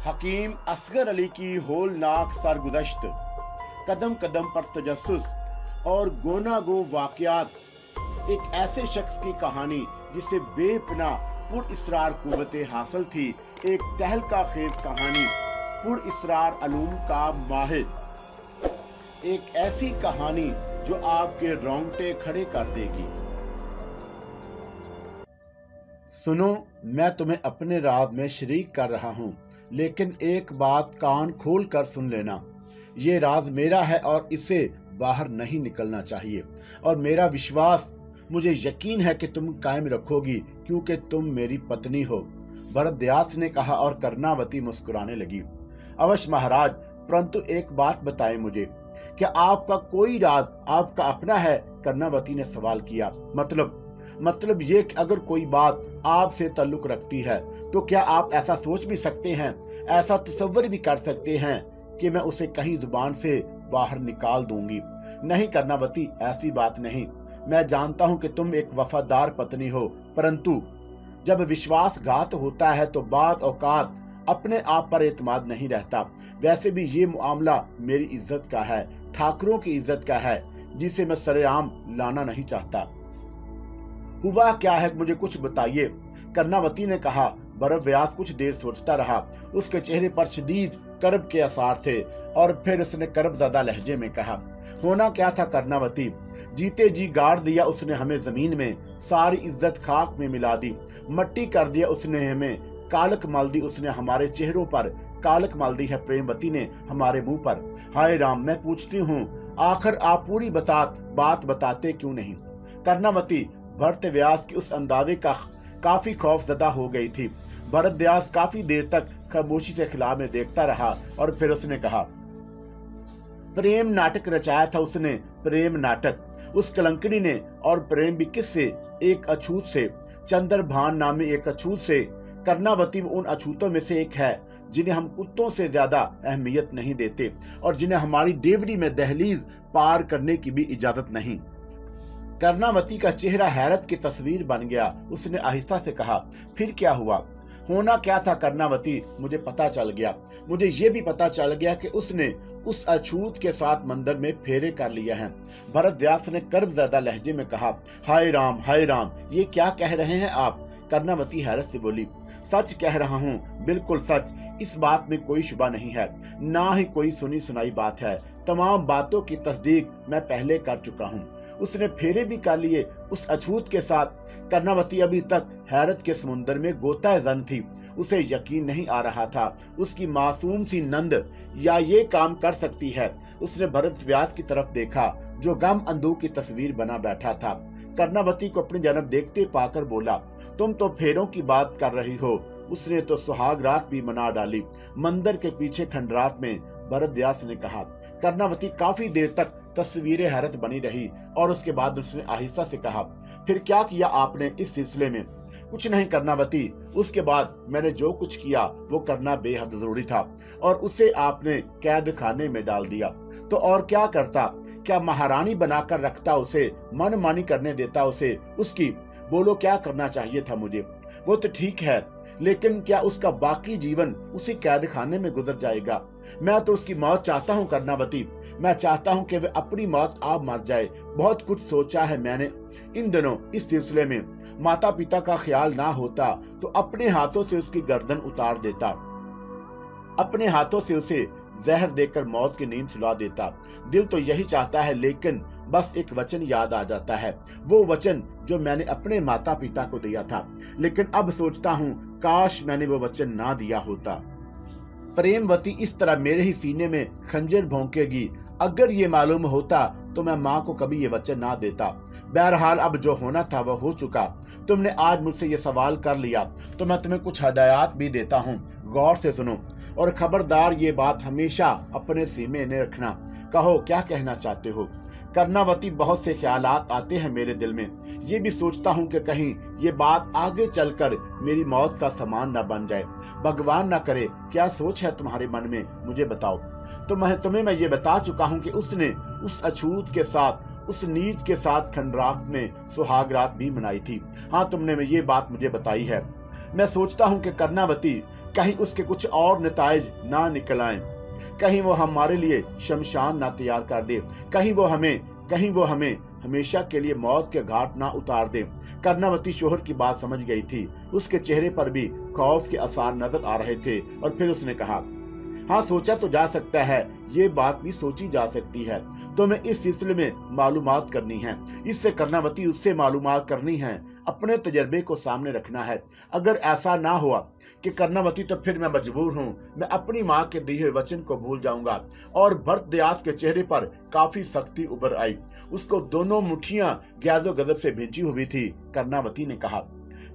हकीम असगर अली की होलनाक सरगुज़श्त, कदम कदम पर तजस्सुस और गोनागो वाक़यात, एक ऐसे शख्स की कहानी जिसे बेपनाह पुरइस्रार कुव्वते हासिल थी, एक तहलका खेज कहानी, पुरइस्रार अलूम का माहिर, एक ऐसी कहानी जो आपके रोंगटे खड़े कर देगी। सुनो, मैं तुम्हें अपने राज में शरीक कर रहा हूँ, लेकिन एक बात कान खोल कर सुन लेना। ये राज मेरा है और इसे बाहर नहीं निकलना चाहिए, और मेरा विश्वास, मुझे यकीन है कि तुम कायम रखोगी, क्योंकि तुम मेरी पत्नी हो। भरद्वाज ने कहा और कर्णावती मुस्कुराने लगी। अवश्य महाराज, परंतु एक बात बताएं मुझे, क्या आपका कोई राज आपका अपना है? कर्णावती ने सवाल किया। मतलब ये कि अगर कोई बात आपसे ताल्लुक रखती है तो क्या आप ऐसा सोच भी सकते हैं, ऐसा तसव्वुर भी कर सकते हैं कि मैं उसे कहीं जुबान से बाहर निकाल दूंगी? नहीं कर्णावती, ऐसी बात नहीं। मैं जानता हूं कि तुम एक वफादार पत्नी हो, परंतु जब विश्वासघात होता है तो बाद औकात अपने आप पर एतमाद नहीं रहता। वैसे भी ये मामला मेरी इज्जत का है, ठाकुरों की इज्जत का है, जिसे मैं सरेआम लाना नहीं चाहता। हुआ क्या है, मुझे कुछ बताइए, कर्णावती ने कहा। भरद्वाज कुछ देर सोचता रहा। उसके चेहरे पर शदीद कर्ब के आसार थे और फिर उसने कर्बज़दा लहजे में कहा, होना क्या था कर्णावती? जीते जी गाड़ दिया उसने हमें जमीन में, सारी इज्जत खाक में मिला दी, मट्टी कर दिया उसने हमें, कालक मल दी उसने हमारे चेहरों पर, कालक मल दी है प्रेमवती ने हमारे मुंह पर। हाय राम, मैं पूछती हूँ, आखिर आप पूरी बात बताते क्यों नहीं? कर्णावती भरद्वाज के उस अंदाजे का काफी खौफजदा हो गई थी। भरद्वाज काफी देर तक खामोशी से खिला में देखता रहा और फिर उसने कहा, प्रेम नाटक रचाया था उसने, प्रेम नाटक, उस कलंकनी ने, और प्रेम भी किससे? एक अछूत से, चंद्रभान नामी एक अछूत से। कर्णावती उन अछूतों में से एक है जिन्हें हम कुत्तों से ज्यादा अहमियत नहीं देते और जिन्हें हमारी डेवड़ी में दहलीज पार करने की भी इजाजत नहीं। कर्णावती का चेहरा हैरत की तस्वीर बन गया। उसने आहिस्ता से कहा, फिर क्या हुआ? होना क्या था कर्णावती? मुझे पता चल गया। मुझे ये भी पता चल गया कि उसने उस अछूत के साथ मंदिर में फेरे कर लिया है। भरद्वाज ने कर्बज़दा लहजे में कहा, हाय राम, ये क्या कह रहे हैं आप? कर्णावती हैरत से बोली, सच कह रहा हूँ, बिल्कुल सच, इस बात में कोई शुबा नहीं है, ना ही कोई सुनी सुनाई बात है। तमाम बातों की तस्दीक मैं पहले कर चुका हूँ। उसने फेरे भी कर लिए उस अछूत के साथ। कर्णावती अभी तक हैरत के समुंदर में गोता जन थी। उसे यकीन नहीं आ रहा था उसकी मासूम सी नंद या ये काम कर सकती है। उसने भरद्वाज की तरफ देखा जो गम अंधू की तस्वीर बना बैठा था। कर्णावती को अपनी जानब देखते पाकर बोला, तुम तो फेरों की बात कर रही हो, उसने तो सुहाग रात भी मना डाली मंदिर के पीछे खंडरात में, भरद्वाज ने कहा। कर्णावती काफी देर तक तस्वीर हैरत बनी रही और उसके बाद उसने आहिस्ता से कहा, फिर क्या किया आपने इस सिलसिले में? कुछ नहीं कर्णावती, उसके बाद मैंने जो कुछ किया वो करना बेहद जरूरी था और उसे आपने कैद खाने में डाल दिया। तो और क्या करता? क्या महारानी बनाकर रखता उसे, मनमानी करने देता उसे? उसकी बोलो, क्या करना चाहिए था मुझे? वो तो ठीक है, लेकिन क्या उसका बाकी जीवन उसी कैद खाने में गुजर जाएगा? मैं तो उसकी मौत चाहता हूँ कर्णावती, मैं चाहता हूँ कि वह अपनी मौत आप मर जाए। बहुत कुछ सोचा है मैंने इन दिनों इस सिलसिले में। माता पिता का ख्याल ना होता तो अपने हाथों से उसकी गर्दन उतार देता, अपने हाथों से उसे जहर देकर मौत की नींद सुला देता। दिल तो यही चाहता है, लेकिन बस एक वचन याद आ जाता है, वो वचन जो मैंने अपने माता पिता को दिया था। लेकिन अब सोचता हूँ काश मैंने वो वचन ना दिया होता। प्रेमवती इस तरह मेरे ही सीने में खंजर भोंकेगी। अगर ये मालूम होता तो मैं माँ को कभी ये वचन ना देता। बहरहाल अब जो होना था वह हो चुका। तुमने आज मुझसे ये सवाल कर लिया तो मैं तुम्हें कुछ हदायत भी देता हूँ, गौर से सुनो और खबरदार ये बात हमेशा अपने सीने में रखना। कहो, क्या कहना चाहते हो? कर्णावती, बहुत से ख्यालात आते हैं मेरे दिल में। ये भी सोचता हूँ कि कहीं ये बात आगे चलकर मेरी मौत का सामान न बन जाए। भगवान न करे। क्या सोच है तुम्हारे मन में, मुझे बताओ। तो तुम्हें मैं ये बता चुका हूँ कि उसने उस अछूत के साथ, उस नीच के साथ खंडरात में सुहाग रात भी मनाई थी। हाँ, तुमने ये बात मुझे बताई है। मैं सोचता हूँ कि कर्णावती कहीं उसके कुछ और नताइज ना निकल आए, कहीं वो हमारे लिए शमशान ना तैयार कर दे, कहीं वो हमें हमेशा के लिए मौत के घाट ना उतार दे। कर्णावती शोहर की बात समझ गई थी। उसके चेहरे पर भी खौफ के आसार नजर आ रहे थे और फिर उसने कहा, हाँ, सोचा तो जा सकता है, ये बात भी सोची जा सकती है। तो मैं इस सिलसिले में मालूमात करनी है, इससे कर्णावती उससे मालूमात करनी है, अपने तजर्बे को सामने रखना है। अगर ऐसा ना हुआ कि कर्णावती, तो फिर मैं मजबूर हूँ, मैं अपनी माँ के दिए हुए वचन को भूल जाऊंगा। और भरतदयास के चेहरे पर काफी सख्ती उभर आई। उसको दोनों मुठ्ठियां गैज़ो गजब से भिंची हुई थी। कर्णावती ने कहा,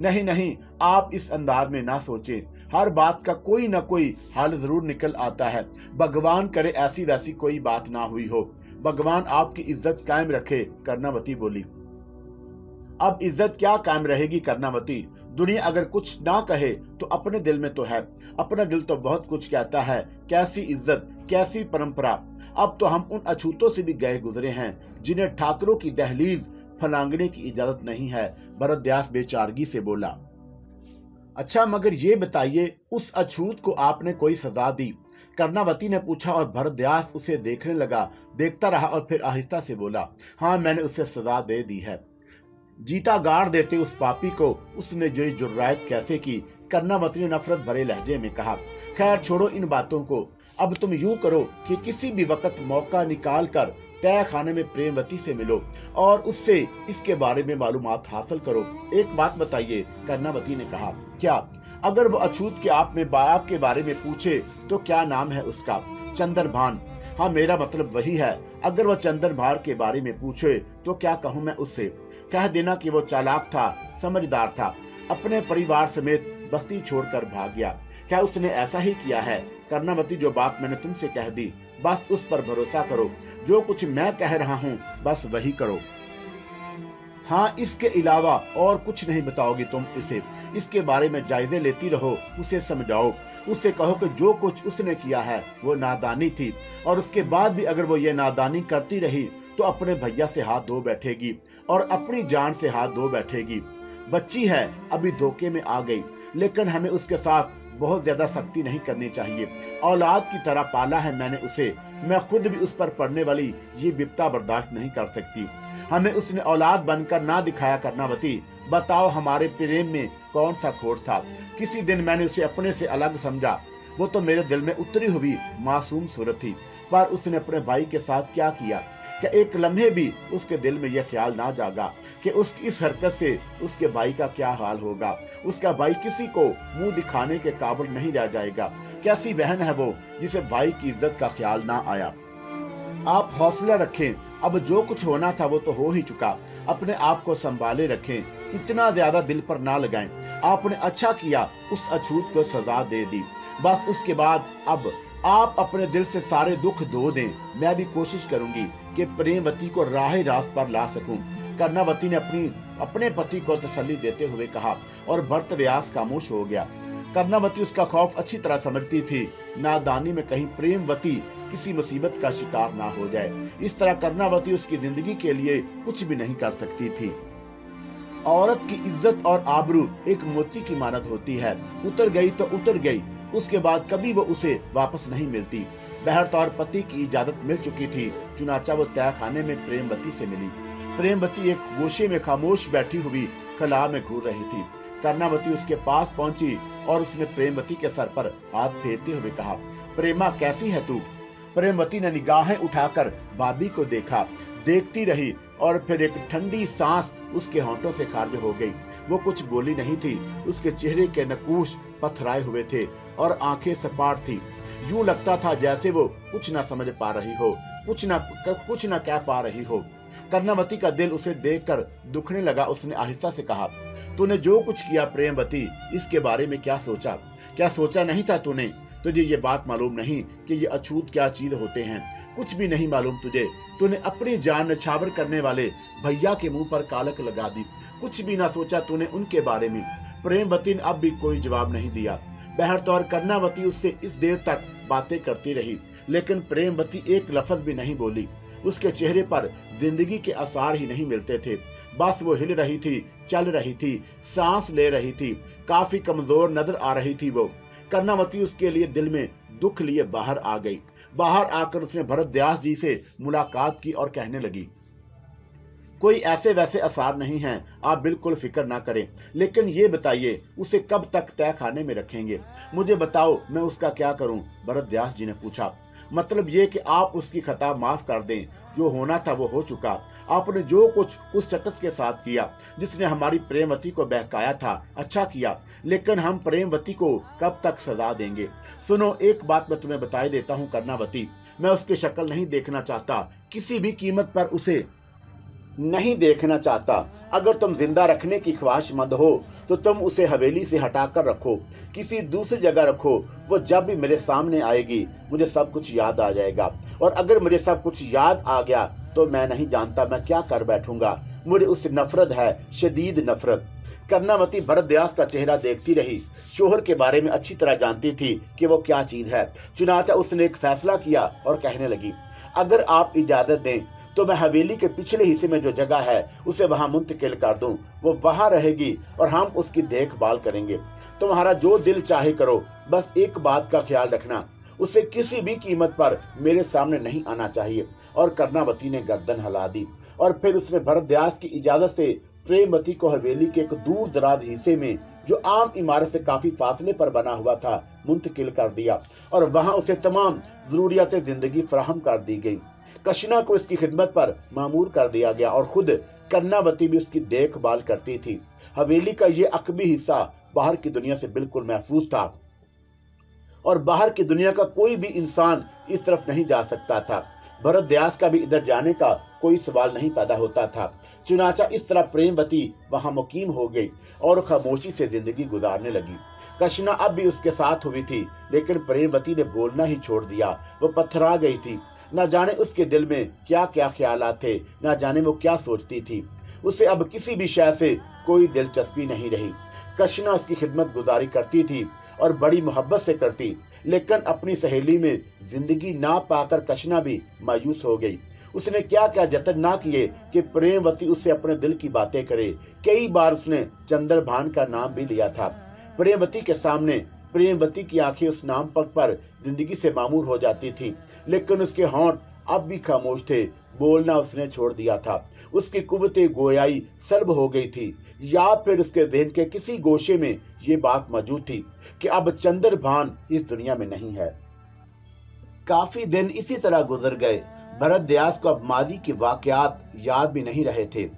नहीं नहीं, आप इस अंदाज में ना सोचें, हर बात का कोई ना कोई हल जरूर निकल आता है। भगवान करे ऐसी वैसी कोई बात ना हुई हो, भगवान आपकी इज्जत कायम रखे। कर्णावती बोली, अब इज्जत क्या कायम रहेगी कर्णावती? दुनिया अगर कुछ ना कहे तो अपने दिल में तो है, अपना दिल तो बहुत कुछ कहता है। कैसी इज्जत, कैसी परंपरा। अब तो हम उन अछूतों से भी गए गुजरे हैं जिन्हें ठाकरों की दहलीज फलांगने की इजाजत नहीं है। भरतदयास बेचारगी से बोला, अच्छा, मगर ये बताइए, उस अछूत को आपने कोई सजा दी? कर्णावती ने पूछा और भरतदयास उसे देखने लगा, देखता रहा और फिर आहिस्ता से बोला, हाँ, मैंने उसे सजा दे दी है। जीता गाड़ देते उस पापी को उसने जो जुर्रायत कैसे की? कर्णावती ने नफरत भरे लहजे में कहा, खैर छोड़ो इन बातों को। अब तुम यूं करो कि किसी भी वक्त मौका निकाल कर तय खाने में प्रेमवती से मिलो और उससे इसके बारे में मालूमात हासिल करो। एक बात बताइए, कर्णावती ने कहा, क्या? अगर वो अछूत के आप के बारे में पूछे तो क्या नाम है उसका? चंद्रभान। हाँ, मेरा मतलब वही है। अगर वो चंद्रभान के बारे में पूछे तो क्या कहूँ मैं उससे? कह देना कि वो चालाक था, समझदार था, अपने परिवार समेत बस्ती छोड़कर भाग गया। क्या उसने ऐसा ही किया है? कर्णावती, जो बात मैंने तुमसे कह दी, बस उस पर भरोसा करो। जो कुछ मैं कह रहा हूँ बस वही करो। हाँ, इसके अलावा और कुछ नहीं बताओगी तुम इसे? इसके बारे में जायजे लेती रहो, उसे समझाओ, उससे कहो कि जो कुछ उसने किया है वो नादानी थी और उसके बाद भी अगर वो ये नादानी करती रही तो अपने भैया से हाथ धो बैठेगी और अपनी जान से हाथ धो बैठेगी। बच्ची है, अभी धोखे में आ गई, लेकिन हमें उसके साथ बहुत ज्यादा सख्ती नहीं करनी चाहिए। औलाद की तरह पाला है मैंने उसे, मैं खुद भी उस पर पड़ने वाली ये विपदा बर्दाश्त नहीं कर सकती। हमें उसने औलाद बनकर ना दिखाया कर्णावती। बताओ, हमारे प्रेम में कौन सा खोट था? किसी दिन मैंने उसे अपने से अलग समझा, वो तो मेरे दिल में उतरी हुई मासूम सूरत थी, पर उसने अपने भाई के साथ क्या किया? क्या एक लम्हे भी उसके दिल में यह ख्याल ना जागा कि उसकी इस हरकत से उसके भाई का क्या हाल होगा? उसका भाई किसी को मुंह दिखाने के काबिल नहीं रह जाएगा। कैसी बहन है वो जिसे भाई की इज्जत का ख्याल ना आया? आप हौसला रखें, अब जो कुछ होना था वो तो हो ही चुका। अपने आप को संभाले रखें, इतना ज्यादा दिल पर ना लगाएं। आपने अच्छा किया, उस अछूत को सजा दे दी, बस उसके बाद अब आप अपने दिल से सारे दुख धो दें। मैं भी कोशिश करूंगी कि प्रेमवती को राह रास्त पर ला सकूं। कर्णावती ने अपने पति को तसल्ली देते हुए कहा और भरतदयास खामोश हो गया। कर्णावती उसका खौफ अच्छी तरह समझती थी, नादानी में कहीं प्रेमवती किसी मुसीबत का शिकार ना हो जाए। इस तरह कर्णावती उसकी जिंदगी के लिए कुछ भी नहीं कर सकती थी। औरत की इज्जत और आबरू एक मोती की मानद होती है, उतर गई तो उतर गई, उसके बाद कभी वो उसे वापस नहीं मिलती। बहरतौर पति की इजाजत मिल चुकी थी, चुनाचा वो तय खाने में प्रेमवती से मिली। प्रेमवती एक गोशे में खामोश बैठी हुई खला में घूर रही थी। कर्णावती उसके पास पहुंची और उसने प्रेमवती के सर पर हाथ फेरते हुए कहा, प्रेमा, कैसी है तू? प्रेमवती ने निगाहें उठाकर भाभी को देखा, देखती रही और फिर एक ठंडी सांस उसके होंठों से खारिज हो गई। वो कुछ बोली नहीं थी। उसके चेहरे के नकूश पथराए हुए थे और आंखें सपाट थी। यूं लगता था जैसे वो कुछ ना समझ पा रही हो, कुछ ना कह पा रही हो। कर्णावती का दिल उसे देखकर दुखने लगा। उसने आहिस्ता से कहा, तूने जो कुछ किया प्रेमवती, इसके बारे में क्या सोचा? क्या सोचा नहीं था तूने? तुझे ये बात मालूम नहीं कि ये अछूत क्या चीज होते हैं? कुछ भी नहीं मालूम तुझे। तूने अपनी जान नछावर करने वाले भैया के मुंह पर कालक लगा दी। कुछ भी ना सोचा तूने उनके बारे में। प्रेमवती ने अब भी कोई जवाब नहीं दिया। बहरतौर कर्णावती उससे इस देर तक बातें करती रही, लेकिन प्रेमवती एक लफ्ज भी नहीं बोली। उसके चेहरे पर जिंदगी के आसार ही नहीं मिलते थे। बस वो हिल रही थी, चल रही थी, सांस ले रही थी, काफी कमजोर नजर आ रही थी वो। कर्णावती उसके लिए दिल में दुख लिए बाहर आ गई। बाहर आकर उसने भरद्वाज जी से मुलाकात की और कहने लगी, कोई ऐसे वैसे आसार नहीं हैं, आप बिल्कुल फिक्र ना करें, लेकिन ये बताइए उसे कब तक तय खाने में रखेंगे? मुझे बताओ, मैं उसका क्या करूं? भरद्वाज जी ने पूछा। मतलब ये कि आप उसकी खता माफ कर दें, जो होना था वो हो चुका। आपने जो कुछ उस शख्स के साथ किया जिसने हमारी प्रेमवती को बहकाया था, अच्छा किया, लेकिन हम प्रेमवती को कब तक सजा देंगे? सुनो, एक बात मैं तुम्हें बताई देता हूँ कर्णावती, मैं उसकी शक्ल नहीं देखना चाहता, किसी भी कीमत पर उसे नहीं देखना चाहता। अगर तुम जिंदा रखने की ख्वाहिशमंद हो तो तुम उसे हवेली से हटाकर रखो, किसी दूसरी जगह रखो। वो जब भी मेरे सामने आएगी मुझे सब कुछ याद आ जाएगा, और अगर मुझे सब कुछ याद आ गया तो मैं नहीं जानता मैं क्या कर बैठूंगा। मुझे उससे नफरत है, शदीद नफरत। कर्णावती भरद्वाज का चेहरा देखती रही। शोहर के बारे में अच्छी तरह जानती थी कि वो क्या चीज है। चुनाचा उसने एक फैसला किया और कहने लगी, अगर आप इजाजत दें तो मैं हवेली के पिछले हिस्से में जो जगह है उसे वहां मुंतकिल कर दूं। वो वहां रहेगी और हम उसकी देखभाल करेंगे। तुम्हारा जो दिल चाहे करो, बस एक बात का ख्याल रखना, उसे किसी भी कीमत पर मेरे सामने नहीं आना चाहिए। और कर्णावती ने गर्दन हिला दी और फिर उसने भरद्वाज की इजाजत से प्रेमवती को हवेली के एक दूर दराज हिस्से में, जो आम इमारत से काफी फासले पर बना हुआ था, मुंतकिल कर दिया और वहां उसे तमाम जरूरियात जिंदगी फराहम कर दी गई। कशना को इसकी खिदमत पर मामूर कर दिया गया और खुद कर्णावती भी उसकी देखभाल करती थी। हवेली का ये अकबी हिस्सा बाहर की दुनिया से बिल्कुल महफूज था और बाहर की दुनिया का कोई भी इंसान इस तरफ नहीं जा सकता था। भरद्वाज का भी इधर जाने का कोई सवाल नहीं पैदा होता था। चुनाचा इस तरह प्रेमवती वहां मुकीम हो गई और खामोशी से जिंदगी गुजारने लगी। कशना अब भी उसके साथ हुई थी, लेकिन प्रेमवती ने बोलना ही छोड़ दिया। वो पत्थरा गई थी। न जाने उसके दिल में क्या क्या ख्यालात थे, न जाने वो क्या सोचती थी। उसे अब किसी भी शय से कोई दिलचस्पी नहीं रही। कशना उसकी खिदमत गुजारी करती थी और बड़ी मोहब्बत से करती, लेकिन अपनी सहेली में जिंदगी ना पाकर कशना भी मायूस हो गई। उसने क्या क्या जतन ना किए कि प्रेमवती उससे अपने दिल की बातें करे। कई बार उसने चंद्रभान का नाम भी लिया था। प्रेमवती के सामने प्रेमवती की आंखें उस नाम पर जिंदगी से मामूर हो जाती थी, लेकिन उसके होंठ अब भी खामोश थे। बोलना उसने छोड़ दिया था। उसकी कुव्वते गोयाई सल्ब हो गई थी, या फिर उसके ज़हन के किसी गोशे में ये बात मौजूद थी कि अब चंद्रभान इस दुनिया में नहीं है। काफी दिन इसी तरह गुजर गए। भरद्वाज को अब माजी के वाकयात याद भी नहीं रहे थे।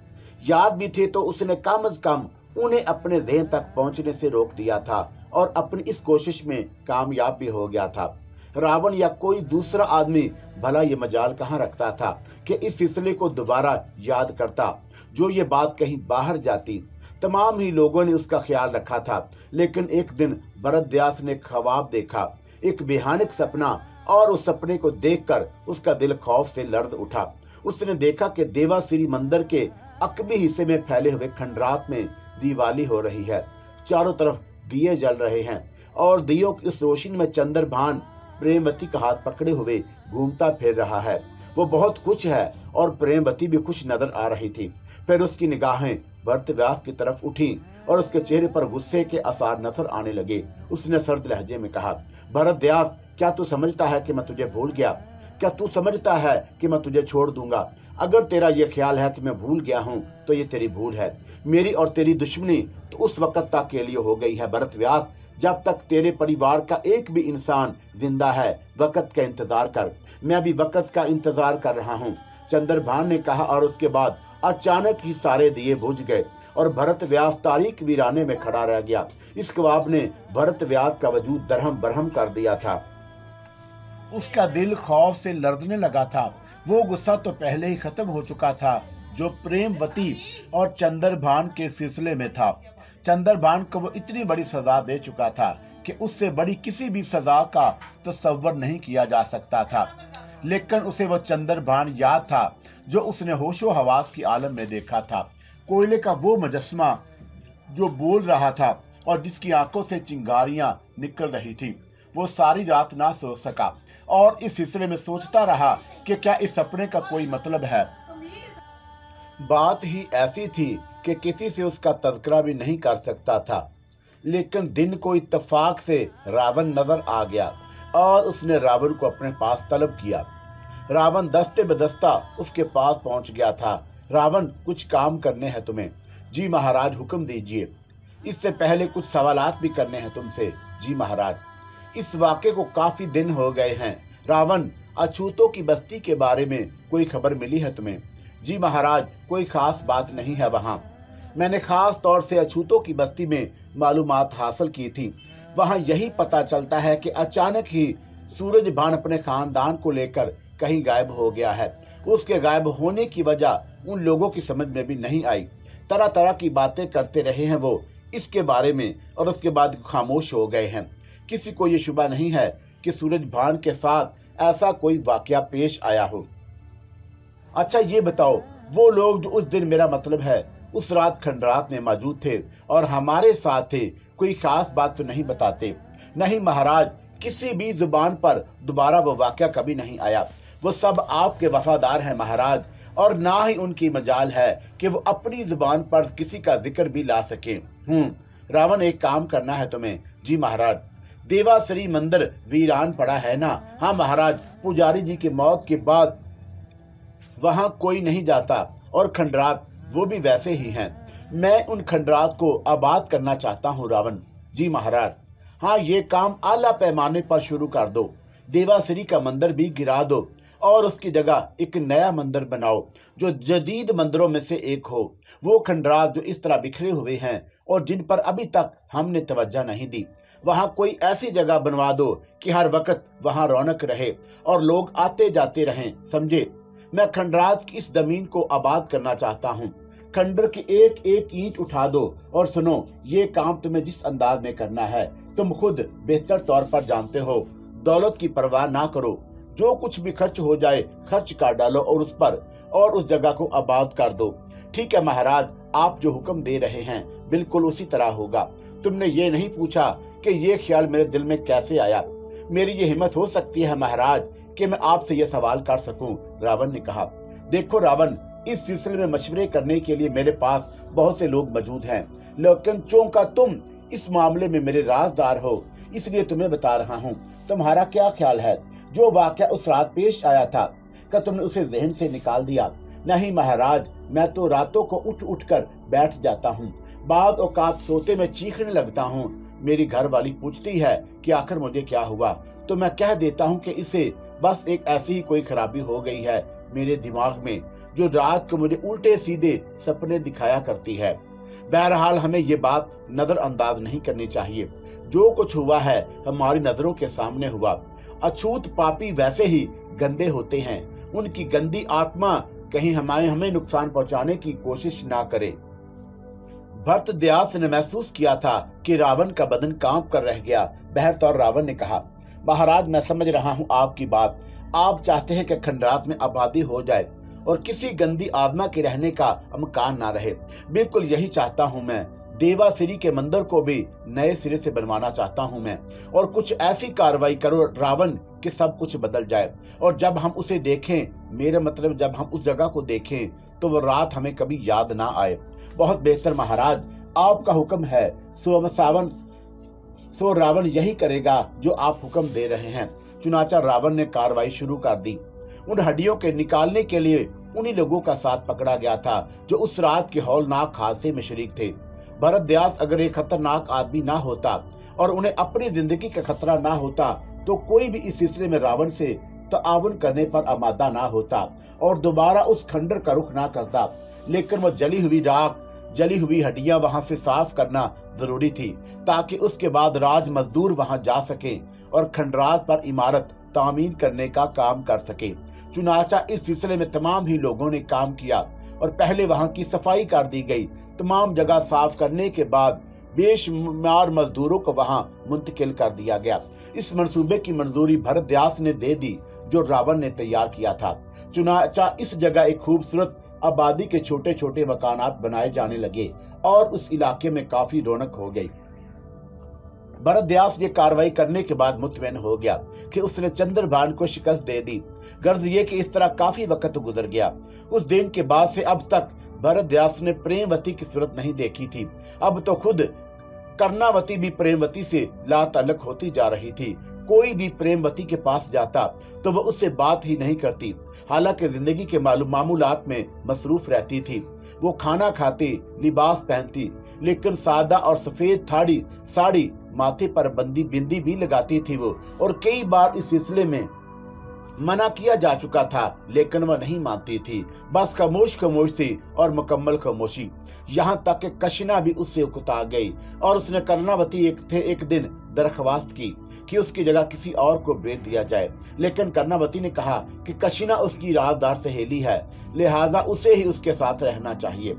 याद भी थे तो उसने कम अज कम उन्हें अपने ज़हन तक पहुंचने से रोक दिया था और अपनी इस कोशिश में कामयाब भी हो गया था। रावण या कोई दूसरा आदमी भला ये मजाल कहाँ रखता था कि इस सिलसिले को दोबारा याद करता। जो ये बात कहीं बाहर जाती, तमाम ही लोगों ने उसका ख्याल रखा था। लेकिन एक दिन भरद्वाज ने ख्वाब देखा, एक भयानक सपना, और उस सपने को देखकर उसका दिल खौफ से लर्ज उठा। उसने देखा कि देवासिरी मंदिर के अकबी हिस्से में फैले हुए खंडरात में दिवाली हो रही है। चारों तरफ दिए जल रहे हैं और दियों की उस रोशनी में चंद्रभान प्रेमवती का हाथ पकड़े हुए घूमता फिर रहा है। वो बहुत खुश है और प्रेमवती भी खुश नजर आ रही थी। फिर उसकी निगाहें भरद्वाज की तरफ उठी और उसके चेहरे पर गुस्से के आसार नजर आने लगे। उसने सर्द लहजे में कहा, भरद्वाज, क्या तू समझता है कि मैं तुझे भूल गया? क्या तू समझता है कि मैं तुझे छोड़ दूंगा? अगर तेरा ये ख्याल है कि मैं भूल गया हूं तो ये तेरी भूल है। मेरी और तेरी दुश्मनी तो उस वक्त तक के लिए हो गई है भरद्वाज, जब तक तेरे परिवार का एक भी इंसान जिंदा है। वक्त का इंतजार कर। मैं भी वक्त का इंतजार कर रहा हूँ, चंद्रभान ने कहा। और उसके बाद अचानक ही सारे दिए बुझ गए और भरद्वाज तारीक वीराने में खड़ा रह गया। इस ख्वाब ने भरद्वाज का वजूद दरहम बरहम कर दिया था। उसका दिल खौफ से लर्जने लगा था। वो गुस्सा तो पहले ही खत्म हो चुका था जो प्रेमवती और चंद्रभान के सिलसिले में था। चंद्रभान को वो इतनी बड़ी सजा दे चुका था कि उससे बड़ी किसी भी सजा का तसव्वुर नहीं किया जा सकता था। लेकिन उसे वो चंद्रभान याद था जो उसने होशो हवास की आलम में देखा था। कोयले का वो मुजस्समा जो बोल रहा था और जिसकी आंखों से चिंगारियां निकल रही थी। वो सारी रात ना सो सका और इस सिलसिले में सोचता रहा कि क्या इस सपने का कोई मतलब है। बात ही ऐसी थी कि किसी से उसका तज़किरा भी नहीं कर सकता था। लेकिन दिन को इत्तेफाक से रावण नजर आ गया और उसने रावण को अपने पास तलब किया। रावण दस्ते बदस्ता उसके पास पहुंच गया था। रावण, कुछ काम करने हैं तुम्हें। जी महाराज, हुक्म दीजिए। इससे पहले कुछ सवालात भी करने हैं तुमसे। जी महाराज। इस वाक़े को काफी दिन हो गए हैं। रावण, अछूतों की बस्ती के बारे में कोई खबर मिली है तुम्हें? जी महाराज, कोई खास बात नहीं है वहाँ। मैंने खास तौर से अछूतों की बस्ती में मालूमात हासिल की थी। वहाँ यही पता चलता है कि अचानक ही सूरज भान अपने खानदान को लेकर कहीं गायब हो गया है। उसके गायब होने की वजह उन लोगों की समझ में भी नहीं आई। तरह तरह की बातें करते रहे हैं वो इसके बारे में, और उसके बाद खामोश हो गए हैं। किसी को ये शुबा नहीं है कि सूरज भान के साथ ऐसा कोई वाकया पेश आया हो। अच्छा ये बताओ, वो लोग जो उस दिन, मेरा मतलब है उस रात खंडरात में मौजूद थे और हमारे साथ थे, कोई खास बात तो नहीं बताते? नहीं महाराज, किसी भी जुबान पर दोबारा वो वाकया कभी नहीं आया। वो सब आपके वफादार हैं महाराज, और ना ही उनकी मजाल है कि वो अपनी जुबान पर किसी का जिक्र भी ला सके। रावण, एक काम करना है तुम्हें। जी महाराज। देवासरी मंदिर वीरान पड़ा है ना? हाँ महाराज, पुजारी जी की मौत के बाद वहां कोई नहीं जाता, और खंडरात वो भी वैसे ही हैं। मैं उन खंडरात को आबाद करना चाहता हूँ रावण। जी महाराज। हाँ, ये काम आला पैमाने पर शुरू कर दो। देवासरी का मंदिर भी गिरा दो और उसकी जगह एक नया मंदिर बनाओ जो जदीद मंदिरों में से एक हो। वो खंडरात जो इस तरह बिखरे हुए हैं और जिन पर अभी तक हमने तवज्जो नहीं दी, वहाँ कोई ऐसी जगह बनवा दो कि हर वक्त वहाँ रौनक रहे और लोग आते जाते रहें। समझे? मैं खंडरात की इस जमीन को आबाद करना चाहता हूँ। खंडर की एक एक ईंट उठा दो। और सुनो, ये काम तुम्हें जिस अंदाज में करना है तुम खुद बेहतर तौर पर जानते हो। दौलत की परवाह ना करो, जो कुछ भी खर्च हो जाए खर्च कर डालो और उस जगह को आबाद कर दो। ठीक है महाराज, आप जो हुक्म दे रहे हैं बिल्कुल उसी तरह होगा। तुमने ये नहीं पूछा कि ये ख्याल मेरे दिल में कैसे आया। मेरी ये हिम्मत हो सकती है महाराज कि मैं आपसे ये सवाल कर सकूं। रावण ने कहा, देखो रावण, इस सिलसिले में मशवरे करने के लिए मेरे पास बहुत से लोग मौजूद हैं, लेकिन चूंकि तुम इस मामले में मेरे राजदार हो, इसलिए तुम्हें बता रहा हूँ। तुम्हारा क्या ख्याल है? जो वाकया उस रात पेश आया था, क्या तुमने उसे जहन से निकाल दिया? नहीं महाराज, मैं तो रातों को उठ उठ कर बैठ जाता हूँ। बाद औकात सोते में चीखने लगता हूँ। मेरी घरवाली पूछती है कि आखिर मुझे क्या हुआ, तो मैं कह देता हूँ कि इसे बस एक ऐसी ही कोई खराबी हो गई है मेरे दिमाग में, जो रात को मुझे उल्टे सीधे सपने दिखाया करती है। बहरहाल हमें ये बात नजरअंदाज नहीं करनी चाहिए। जो कुछ हुआ है हमारी नजरों के सामने हुआ। अछूत पापी वैसे ही गंदे होते हैं। उनकी गंदी आत्मा कहीं हमें नुकसान पहुंचाने की कोशिश ना करे। भरतद्यास ने महसूस किया था कि रावण का बदन कांप कर रह गया। बहरतौर रावण ने कहा, महाराज मैं समझ रहा हूँ आपकी बात। आप चाहते हैं कि खंडरात में आबादी हो जाए और किसी गंदी आत्मा के रहने का अमकान ना रहे। बिल्कुल यही चाहता हूँ मैं। देवासिरी के मंदिर को भी नए सिरे से बनवाना चाहता हूँ मैं, और कुछ ऐसी कार्रवाई करो रावण कि सब कुछ बदल जाए। और जब हम उसे देखें, मेरे मतलब जब हम उस जगह को देखें, तो वो रात हमें कभी याद ना आए। बहुत बेहतर महाराज, आपका हुक्म है। सो रावण यही करेगा जो आप हुक्म दे रहे हैं। चुनाचा रावण ने कार्रवाई शुरू कर दी। उन हड्डियों के निकालने के लिए उन्हीं लोगों का साथ पकड़ा गया था जो उस रात के हौलनाक हादसे में शरीक थे। भरतद्यास अगर एक खतरनाक आदमी ना होता और उन्हें अपनी जिंदगी का खतरा ना होता, तो कोई भी इस सिलसिले में रावण से ताउन करने पर आमादा ना होता और दोबारा उस खंडर का रुख ना करता। लेकिन वो जली हुई राख, जली हुई हड्डियां वहां से साफ करना जरूरी थी, ताकि उसके बाद राज मजदूर वहां जा सके और खंडरात पर इमारत तामीर करने का काम कर सके। चुनाचा इस सिलसिले में तमाम ही लोगों ने काम किया और पहले वहां की सफाई कर दी गई। तमाम जगह साफ करने के बाद बेशुमार मजदूरों को वहां मुंतकिल कर दिया गया। इस मंसूबे की मंजूरी भरतद्यास ने दे दी जो रावण ने तैयार किया था। चुनाचा इस जगह एक खूबसूरत आबादी के छोटे छोटे मकानात बनाए जाने लगे और उस इलाके में काफी रौनक हो गई। भरतद्यास ये कार्रवाई करने के बाद मुतमईन हो गया कि उसने चंद्रभान को शिकस्त दे दी। गर्ज ये कि इस तरह काफी वक्त गुजर गया। उस दिन के बाद से अब तक भरतव्यास ने प्रेमवती की सूरत नहीं देखी थी। अब तो खुद कर्णावती भी प्रेमवती से लातल्लुक होती जा रही थी। कोई भी प्रेमवती के पास जाता तो वह उससे बात ही नहीं करती। हालांकि जिंदगी के मामूलात में मसरूफ रहती थी। वो खाना खाती, लिबास पहनती, लेकिन सादा और सफेद साड़ी माथे पर बिंदी भी लगाती थी वो। और कई बार इस सिलसिले में मना किया जा चुका था, लेकिन वह नहीं मानती थी। बस खामोश थी और मुकम्मल खामोशी। यहाँ तक कि कशिना भी उससे उकता गई और उसने कर्णावती एक दिन दरख्वास्त की कि उसकी जगह किसी और को भेज दिया जाए। लेकिन कर्णावती ने कहा कि कशिना उसकी राजदार सहेली है, लिहाजा उसे ही उसके साथ रहना चाहिए।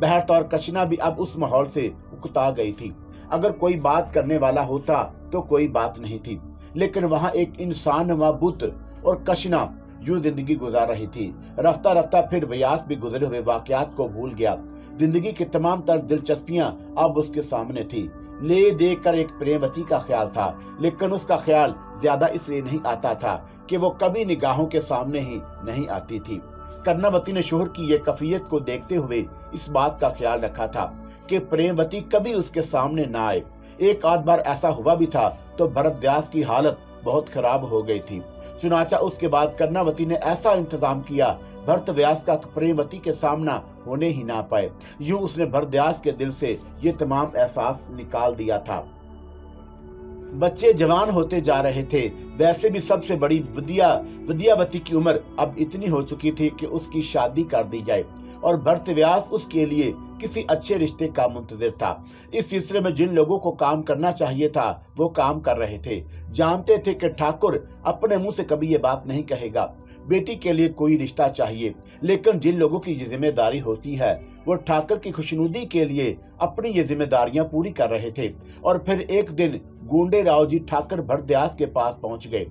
बहरतौर कशिना भी अब उस माहौल से उकता गई थी। अगर कोई बात करने वाला होता तो कोई बात नहीं थी, लेकिन वहां एक इंसान बुत और कशिना यूं जिंदगी गुजार रही थी। रफ्ता रफ्ता फिर व्यास भी गुजरे हुए वाकयात को भूल गया। जिंदगी की तमाम तर दिलचस्पियां अब उसके सामने थी। ले दे कर एक प्रेमवती का ख्याल था, लेकिन उसका ख्याल ज्यादा इसलिए नहीं आता था कि वो कभी निगाहों के सामने ही नहीं आती थी। कर्णावती ने शोहर की ये कैफियत को देखते हुए इस बात का ख्याल रखा था कि प्रेमवती कभी उसके सामने ना आए। एक आध बार ऐसा हुआ भी था तो भरतव्यास की हालत बहुत खराब हो गई थी। चुनाचा उसके बाद कर्णावती ने ऐसा इंतजाम किया भरतव्यास का प्रेमवती के सामना होने ही ना पाए। यूं उसने भरतव्यास के दिल से ये तमाम एहसास निकाल दिया था। बच्चे जवान होते जा रहे थे। वैसे भी सबसे बड़ी विद्यावती की उम्र अब इतनी हो चुकी थी कि उसकी शादी कर दी जाए और भरतव्यास उसके लिए किसी अच्छे रिश्ते का मुंतजिर था। इस सिलसिले में जिन लोगों को काम करना चाहिए था वो काम कर रहे थे। जानते थे कि ठाकुर अपने मुंह से कभी ये बात नहीं कहेगा, बेटी के लिए कोई रिश्ता चाहिए। लेकिन जिन लोगों की ये जिम्मेदारी होती है वो ठाकुर की खुशनुदी के लिए अपनी ये जिम्मेदारियां पूरी कर रहे थे। और फिर एक दिन गोंडे राव जी ठाकुर भरतव्यास के पास पहुंच गए।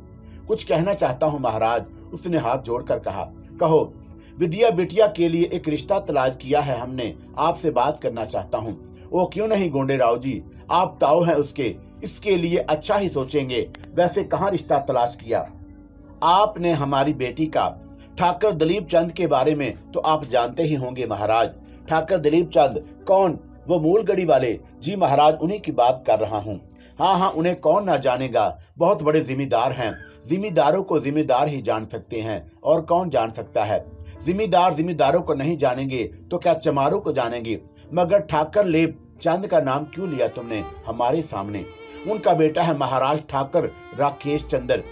कुछ कहना चाहता हूं महाराज, उसने हाथ जोड़कर कहा। कहो। विद्या बिटिया के लिए एक रिश्ता तलाश किया है हमने, आपसे बात करना चाहता हूँ। वो क्यों नहीं गोंडे राव जी, आप ताऊ हैं उसके, इसके लिए अच्छा ही सोचेंगे। वैसे कहाँ रिश्ता तलाश किया? आपने हमारी बेटी का ठाकुर दलीप चंद के बारे में तो आप जानते ही होंगे महाराज। ठाकुर दलीप चंद? कौन? वो मूलगढ़ी वाले? जी महाराज, उन्हीं की बात कर रहा हूँ। हाँ, उन्हें कौन ना जानेगा, बहुत बड़े जिम्मेदार हैं। जिम्मेदारों को जिम्मेदार ही जान सकते हैं, और कौन जान सकता है। जिम्मेदारों को नहीं जानेंगे तो क्या चमारों को जानेंगे। मगर ठाकुर लेप चंद का नाम क्यों लिया तुमने हमारे सामने? उनका बेटा है महाराज ठाकुर राकेश चंद्र।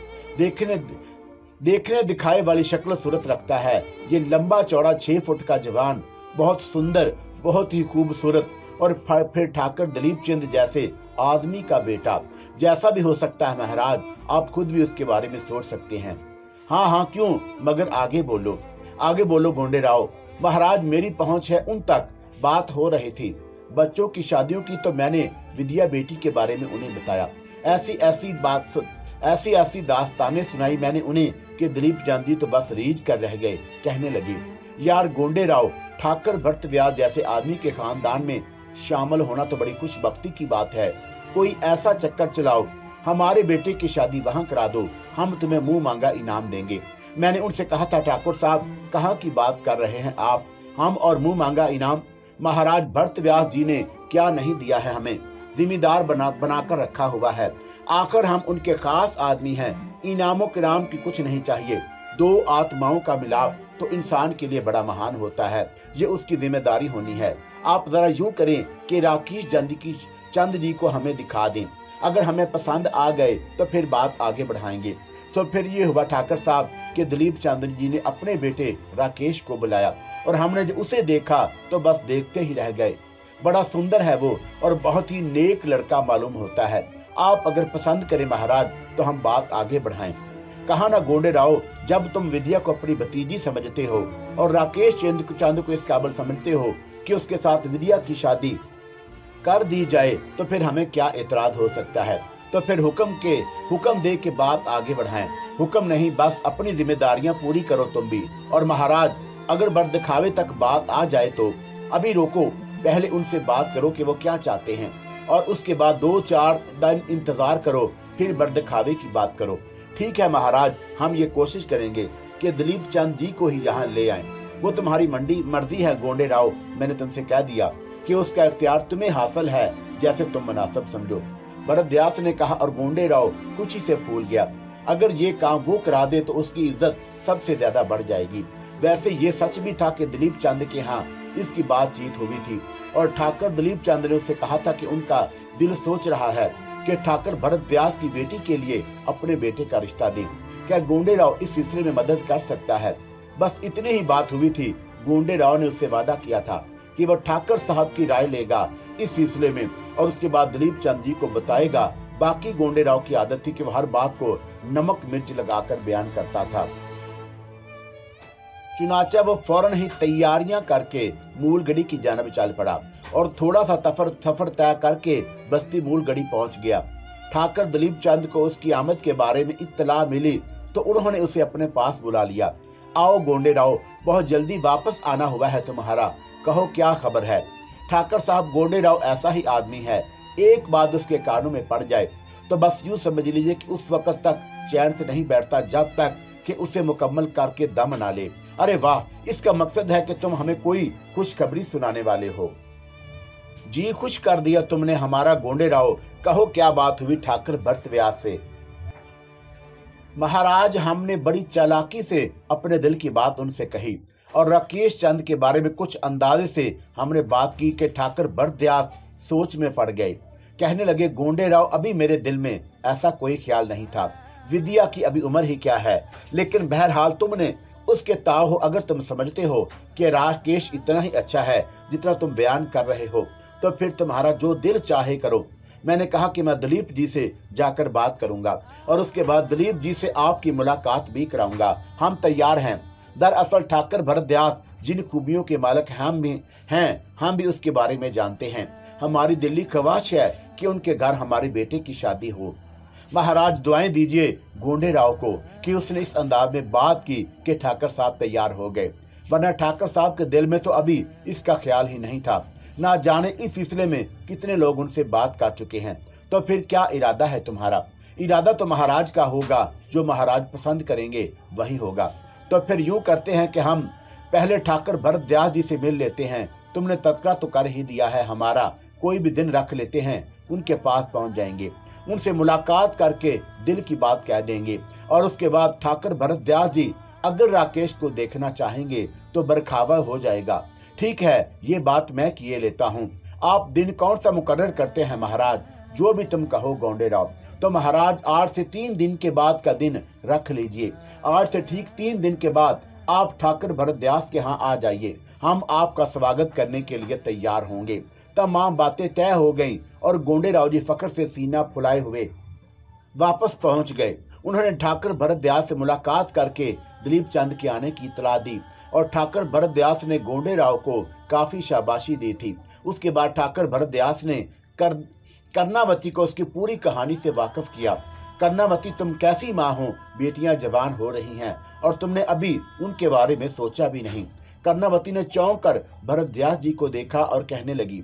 देखने दिखाए वाली शक्ल सूरत रखता है। ये लंबा चौड़ा 6 फुट का जवान, बहुत सुंदर, बहुत ही खूबसूरत, और फिर ठाकुर दलीप चंद जैसे आदमी का बेटा। जैसा भी हो सकता है महाराज, आप खुद भी उसके बारे में सोच सकते हैं। हाँ, क्यों? मगर आगे बोलो गोंडे राव। महाराज, मेरी पहुंच है उन तक बात हो रही थी। बच्चों की शादियों की तो मैंने विद्या बेटी के बारे में उन्हें बताया। ऐसी दास्तानें सुनाई मैंने उन्हें कि दलीप चंद जी तो बस रीझ कर रह गए। कहने लगे, यार गोंडे राव, ठाकुर भरतव्यास जैसे आदमी के खानदान में शामिल होना तो बड़ी खुशबख्ती की बात है। कोई ऐसा चक्कर चलाओ, हमारे बेटे की शादी वहां करा दो, हम तुम्हें मुंह मांगा इनाम देंगे। मैंने उनसे कहा था, ठाकुर साहब कहाँ की बात कर रहे हैं आप? हम और मुंह मांगा इनाम? महाराज, भरतव्यास जी ने क्या नहीं दिया है हमें, जिम्मेदार बनाकर रखा हुआ है। आखिर हम उनके खास आदमी हैं। इनामों के नाम की कुछ नहीं चाहिए। 2 आत्माओं का मिलाप तो इंसान के लिए बड़ा महान होता है, ये उसकी जिम्मेदारी होनी है। आप जरा यूं करें कि राकेश चंद जी को हमें दिखा दें। अगर हमें पसंद आ गए तो फिर बात आगे बढ़ाएंगे। तो फिर ये हुआ ठाकुर साहब कि दलीप चंद जी ने अपने बेटे राकेश को बुलाया, और हमने जो उसे देखा तो बस देखते ही रह गए। बड़ा सुंदर है वो और बहुत ही नेक लड़का मालूम होता है। आप अगर पसंद करें महाराज तो हम बात आगे बढ़ाएं। कहा ना गोंडे राव, जब तुम विद्या को अपनी भतीजी समझते हो और राकेश चंद को इस काबिल समझते हो कि उसके साथ विद्या की शादी कर दी जाए, तो फिर हमें क्या एतराज हो सकता है। तो फिर हुक्म दे के बात आगे बढ़ाएं। हुक्म नहीं, बस अपनी जिम्मेदारियां पूरी करो तुम भी। और महाराज, अगर बरदिखावे तक बात आ जाए तो अभी रोको, पहले उनसे बात करो कि वो क्या चाहते हैं, और उसके बाद 2-4 दिन इंतजार करो, फिर बरदिखावे की बात करो। ठीक है महाराज, हम ये कोशिश करेंगे कि दलीप चंद जी को ही यहाँ ले आएं। वो तुम्हारी मर्जी है गोंडे राव, मैंने तुमसे कह दिया कि उसका इख्तियार तुम्हें हासिल है, जैसे तुम मुनासिब समझो। भरतव्यास ने कहा और गोंडे राव कुछ ही से फूल गया। अगर ये काम वो करा दे तो उसकी इज्जत सबसे ज्यादा बढ़ जाएगी। वैसे ये सच भी था कि दिलीप चंद के यहाँ इसकी बातचीत हुई थी और ठाकर दिलीप चंद ने उससे कहा था कि उनका दिल सोच रहा है कि ठाकर भरतव्यास की बेटी के लिए अपने बेटे का रिश्ता दें। क्या गोंडे राव इस सिलसिले में मदद कर सकता है? बस इतनी ही बात हुई थी। गोंडे राव ने उससे वादा किया था कि वह ठाकर साहब की राय लेगा इस सिलसिले में और उसके बाद दिलीप चंद जी को बताएगा। बाकी गोंडे राव की आदत थी कि वह हर बात को नमक मिर्च लगाकर बयान करता था। चुनाचा वो फौरन ही तैयारियां करके मूलगढ़ी की जानब चल पड़ा और थोड़ा सा सफर तय करके बस्ती मूलगढ़ी पहुंच गया। ठाकर दिलीप चंद को उसकी आमद के बारे में इत्तला मिली तो उन्होंने उसे अपने पास बुला लिया। आओ गोंडे राव, बहुत जल्दी वापस आना हुआ है तुम्हारा, कहो क्या खबर है? ठाकर साहब, गोंडे राव ऐसा ही आदमी है, एक बात उसके कानों में पड़ जाए तो बस यूं समझ लीजिए कि उस वक्त तक चैन से नहीं बैठता जब तक कि उसे मुकम्मल करके दम ना ले। अरे वाह, इसका मकसद है कि तुम हमें कोई खुशखबरी सुनाने वाले हो। जी खुश कर दिया तुमने हमारा गोंडे राव, कहो क्या बात हुई ठाकर भरतव्यास से? महाराज, हमने बड़ी चालाकी से अपने दिल की बात उनसे कही और राकेश चंद के बारे में कुछ अंदाजे से हमने बात की कि ठाकर भरतव्यास सोच में पड़ गए। कहने लगे, गोंडे राव, अभी मेरे दिल में ऐसा कोई ख्याल नहीं था। विद्या की अभी उम्र ही क्या है, लेकिन बहरहाल तुमने उसके ताव हो। अगर तुम समझते हो कि राकेश इतना ही अच्छा है जितना तुम बयान कर रहे हो तो फिर तुम्हारा जो दिल चाहे करो। मैंने कहा कि मैं दिलीप जी से जाकर बात करूंगा और उसके बाद दिलीप जी से आपकी मुलाकात भी कराऊंगा। हम तैयार हैं। दरअसल ठाकर भरतव्यास जिन खूबियों के मालिक हम भी उसके बारे में जानते हैं। हमारी दिल्ली ख्वाहिश है कि उनके घर हमारे बेटे की शादी हो। महाराज, दुआएं दीजिए गोंडे राव को कि उसने इस अंदाज में बात की कि ठाकर साहब तैयार हो गए, वरना ठाकर साहब के दिल में तो अभी इसका ख्याल ही नहीं था। ना जाने इस सिलसिले में कितने लोग उनसे बात कर चुके हैं। तो फिर क्या इरादा है तुम्हारा? इरादा तो महाराज का होगा, जो महाराज पसंद करेंगे वही होगा। तो फिर यूं करते हैं कि हम पहले ठाकर भरतव्यास जी से मिल लेते हैं। तुमने तत्काल तो कर ही दिया है, हमारा कोई भी दिन रख लेते हैं, उनके पास पहुंच जाएंगे, उनसे मुलाकात करके दिल की बात कह देंगे और उसके बाद ठाकर भरतव्यास जी अगर राकेश को देखना चाहेंगे तो बरखावा हो जाएगा। ठीक है, ये बात मैं किए लेता हूँ। आप दिन कौन सा मुकर्रर करते हैं महाराज? जो भी तुम कहो गोंडे राव। तो महाराज, 8 से 3 दिन के बाद का दिन रख लीजिए। 8 से ठीक 3 दिन के बाद आप ठाकर भरतव्यास के यहाँ आ जाइए। हम आपका स्वागत करने के लिए तैयार होंगे। तमाम बातें तय हो गईं और गोंडे राव जी फख्र से सीना फुलाए हुए वापस पहुंच गए। उन्होंने ठाकर भरतव्यास से मुलाकात करके दिलीप चंद के आने की इतला दी और ठाकर भरतव्यास ने गोंडे राव को काफी शाबाशी दी थी। उसके बाद ठाकर भरतव्यास ने कर्णावती को उसकी पूरी कहानी से वाकिफ किया। कर्णावती, तुम कैसी माँ हो? बेटियां जवान हो रही हैं और तुमने अभी उनके बारे में सोचा भी नहीं। कर्णावती ने चौंक कर भरतव्यास जी को देखा और कहने लगी,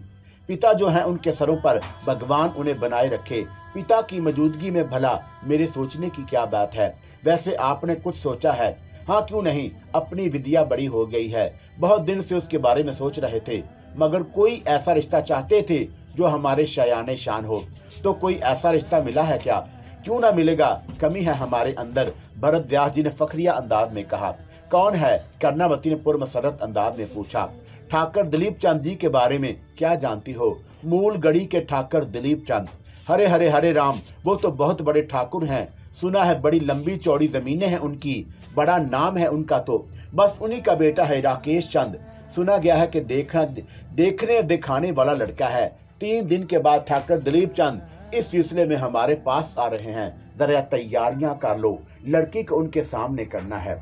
पिता जो हैं उनके सरों पर भगवान उन्हें बनाए रखे। पिता की मौजूदगी में भला मेरे सोचने की क्या बात है? वैसे आपने कुछ सोचा है? हाँ, क्यों नहीं, अपनी विद्या बड़ी हो गई है। बहुत दिन से उसके बारे में सोच रहे थे, मगर कोई ऐसा रिश्ता चाहते थे जो हमारे शायाने शान हो। तो कोई ऐसा रिश्ता मिला है क्या? क्यों ना मिलेगा, कमी है हमारे अंदर। भरतव्यास जी ने फखरिया अंदाज में कहा। कौन है? कर्णावती ने पुरमसरत अंदाज में पूछा। ठाकर दिलीप चंद जी के बारे में क्या जानती हो? मूलगढ़ी के ठाकर दिलीप चंद। हरे हरे हरे राम, वो तो बहुत बड़े ठाकुर हैं। सुना है बड़ी लंबी चौड़ी जमीनें हैं उनकी, बड़ा नाम है उनका। तो बस उन्हीं का बेटा है राकेश चंद। सुना गया है कि देखने दिखाने वाला लड़का है। 3 दिन के बाद ठाकर दिलीप चंद इस सिलसिले में हमारे पास आ रहे हैं। जरा तैयारियां कर लो, लड़की को उनके सामने करना है।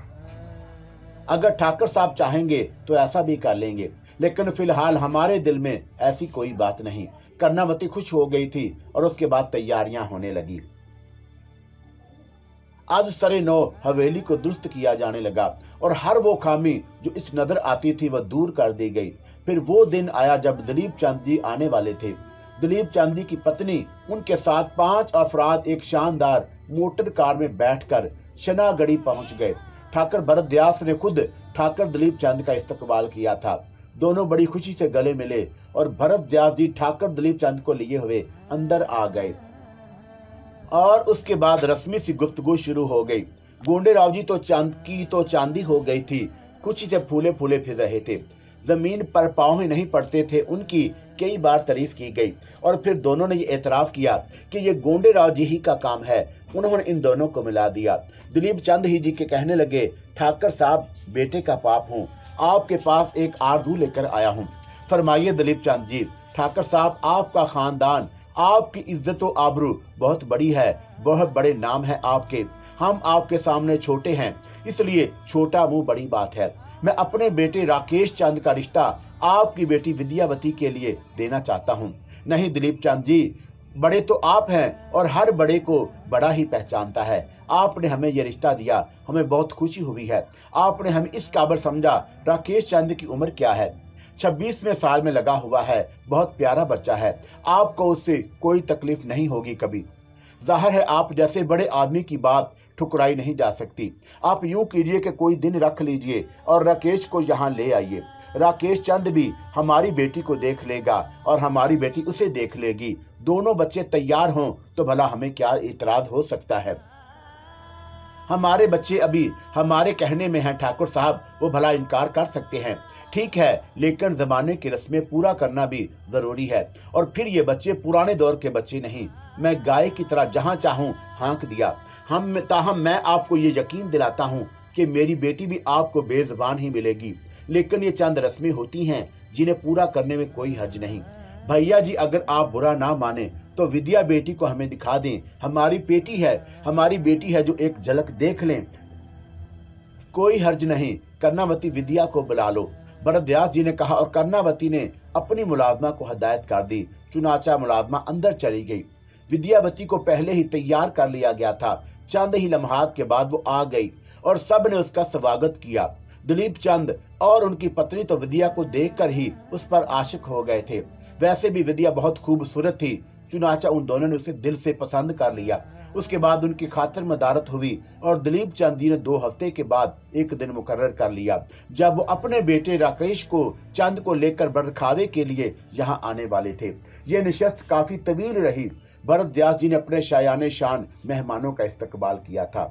अगर ठाकर साहब चाहेंगे तो ऐसा भी कर लेंगे, लेकिन फिलहाल हमारे दिल में ऐसी कोई बात नहीं। कर्णावती खुश हो गई थी और उसके बाद तैयारियां होने लगी। आज सरे 9 हवेली को दुरुस्त किया जाने लगा और हर वो खामी जो इस नजर आती थी वह दूर कर दी गई। फिर वो दिन आया जब दिलीप चंद जी आने वाले थे। दिलीप चंद जी की पत्नी उनके साथ 5 अफराद एक शानदार मोटर कार में बैठकर शनागढ़ी पहुंच गए। ठाकर भरतव्यास ने खुद ठाकर दिलीप चंद का इस्तकबाल किया था। दोनों बड़ी खुशी से गले मिले और भरतव्यास जी ठाकर दिलीप चंद को लिए हुए अंदर आ गए और उसके बाद रस्मी सी गुफ्तगू शुरू हो गई। गोंडेराव जी तो चांदी हो गई थी, खुशी से फूले फूले फिर रहे थे, जमीन पर पांव ही नहीं पड़ते थे। उनकी कई बार तारीफ की गई और फिर दोनों ने ये एतराफ़ किया कि ये गोंडेराव जी ही का काम है। उन्होंने इन दोनों को मिला दिया। दिलीप चंद ही जी के कहने लगे, ठाकर साहब बेटे का बाप हूँ, आपके पास एक आरज़ू लेकर आया हूँ। फरमाइए दिलीप चंद जी। ठाकर साहब, आपका खानदान, आपकी इज्जत व आबरू बहुत बड़ी है, बहुत बड़े नाम है आपके। हम आपके सामने छोटे हैं, इसलिए छोटा मुंह बड़ी बात है। मैं अपने बेटे राकेश चंद का रिश्ता आपकी बेटी विद्यावती के लिए देना चाहता हूँ। नहीं दिलीप चंद जी, बड़े तो आप हैं और हर बड़े को बड़ा ही पहचानता है। आपने हमें यह रिश्ता दिया, हमें बहुत खुशी हुई है। आपने हमें इस काबिल समझा। राकेश चंद की उम्र क्या है? 26वें साल में लगा हुआ है, बहुत प्यारा बच्चा है। आपको उससे कोई तकलीफ नहीं होगी कभी। जाहिर है आप जैसे बड़े आदमी की बात ठुकराई नहीं जा सकती। आप यूं कीजिए कि कोई दिन रख लीजिए और राकेश को यहाँ ले आइए। राकेश चंद भी हमारी बेटी को देख लेगा और हमारी बेटी उसे देख लेगी। दोनों बच्चे तैयार हों तो भला हमें क्या इतराज हो सकता है? हमारे बच्चे अभी हमारे कहने में हैं ठाकुर साहब, वो भला इनकार कर सकते हैं? ठीक है, लेकिन जमाने की रस्में पूरा करना भी जरूरी है। और फिर ये बच्चे पुराने दौर के बच्चे नहीं। मैं गाय की तरह जहां चाहूं हाँक दिया। ताहम मैं आपको ये यकीन दिलाता हूं कि मेरी बेटी भी आपको बेजुबान ही मिलेगी, लेकिन ये चंद रस्में होती हैं जिन्हें पूरा करने में कोई हर्ज नहीं। भैया जी, अगर आप बुरा ना माने तो विद्या बेटी को हमें दिखा दें। हमारी बेटी है जो एक झलक देख लें। कोई हर्ज नहीं, कर्णावती विद्या को बुला लो, भरतव्यास जी ने कहा और कर्णावती ने अपनी मुलाजमा को हदायत कर दी। चुनाचा मुलाजमा अंदर चली गई। विद्यावती को पहले ही तैयार कर लिया गया था। चंद ही लम्हात के बाद वो आ गई और सब ने उसका स्वागत किया। दिलीप चंद और उनकी पत्नी तो विद्या को देखकर ही उस पर आशिक हो गए थे। वैसे भी विद्या बहुत खूबसूरत थी। चुनाचा उन दोनों ने उसे दिल से पसंद कर लिया। उसके बाद उनकी खातिर मदारत हुई और दिलीप चंद जी ने 2 हफ्ते के बाद एक दिन मुकर्रर कर लिया जब वो अपने बेटे राकेश को चंद को लेकर बरखावे के लिए यहाँ आने वाले थे। ये नशस्त काफी तवील रही। भरतव्यास जी ने अपने शायाने शान मेहमानों का इस्तकबाल किया था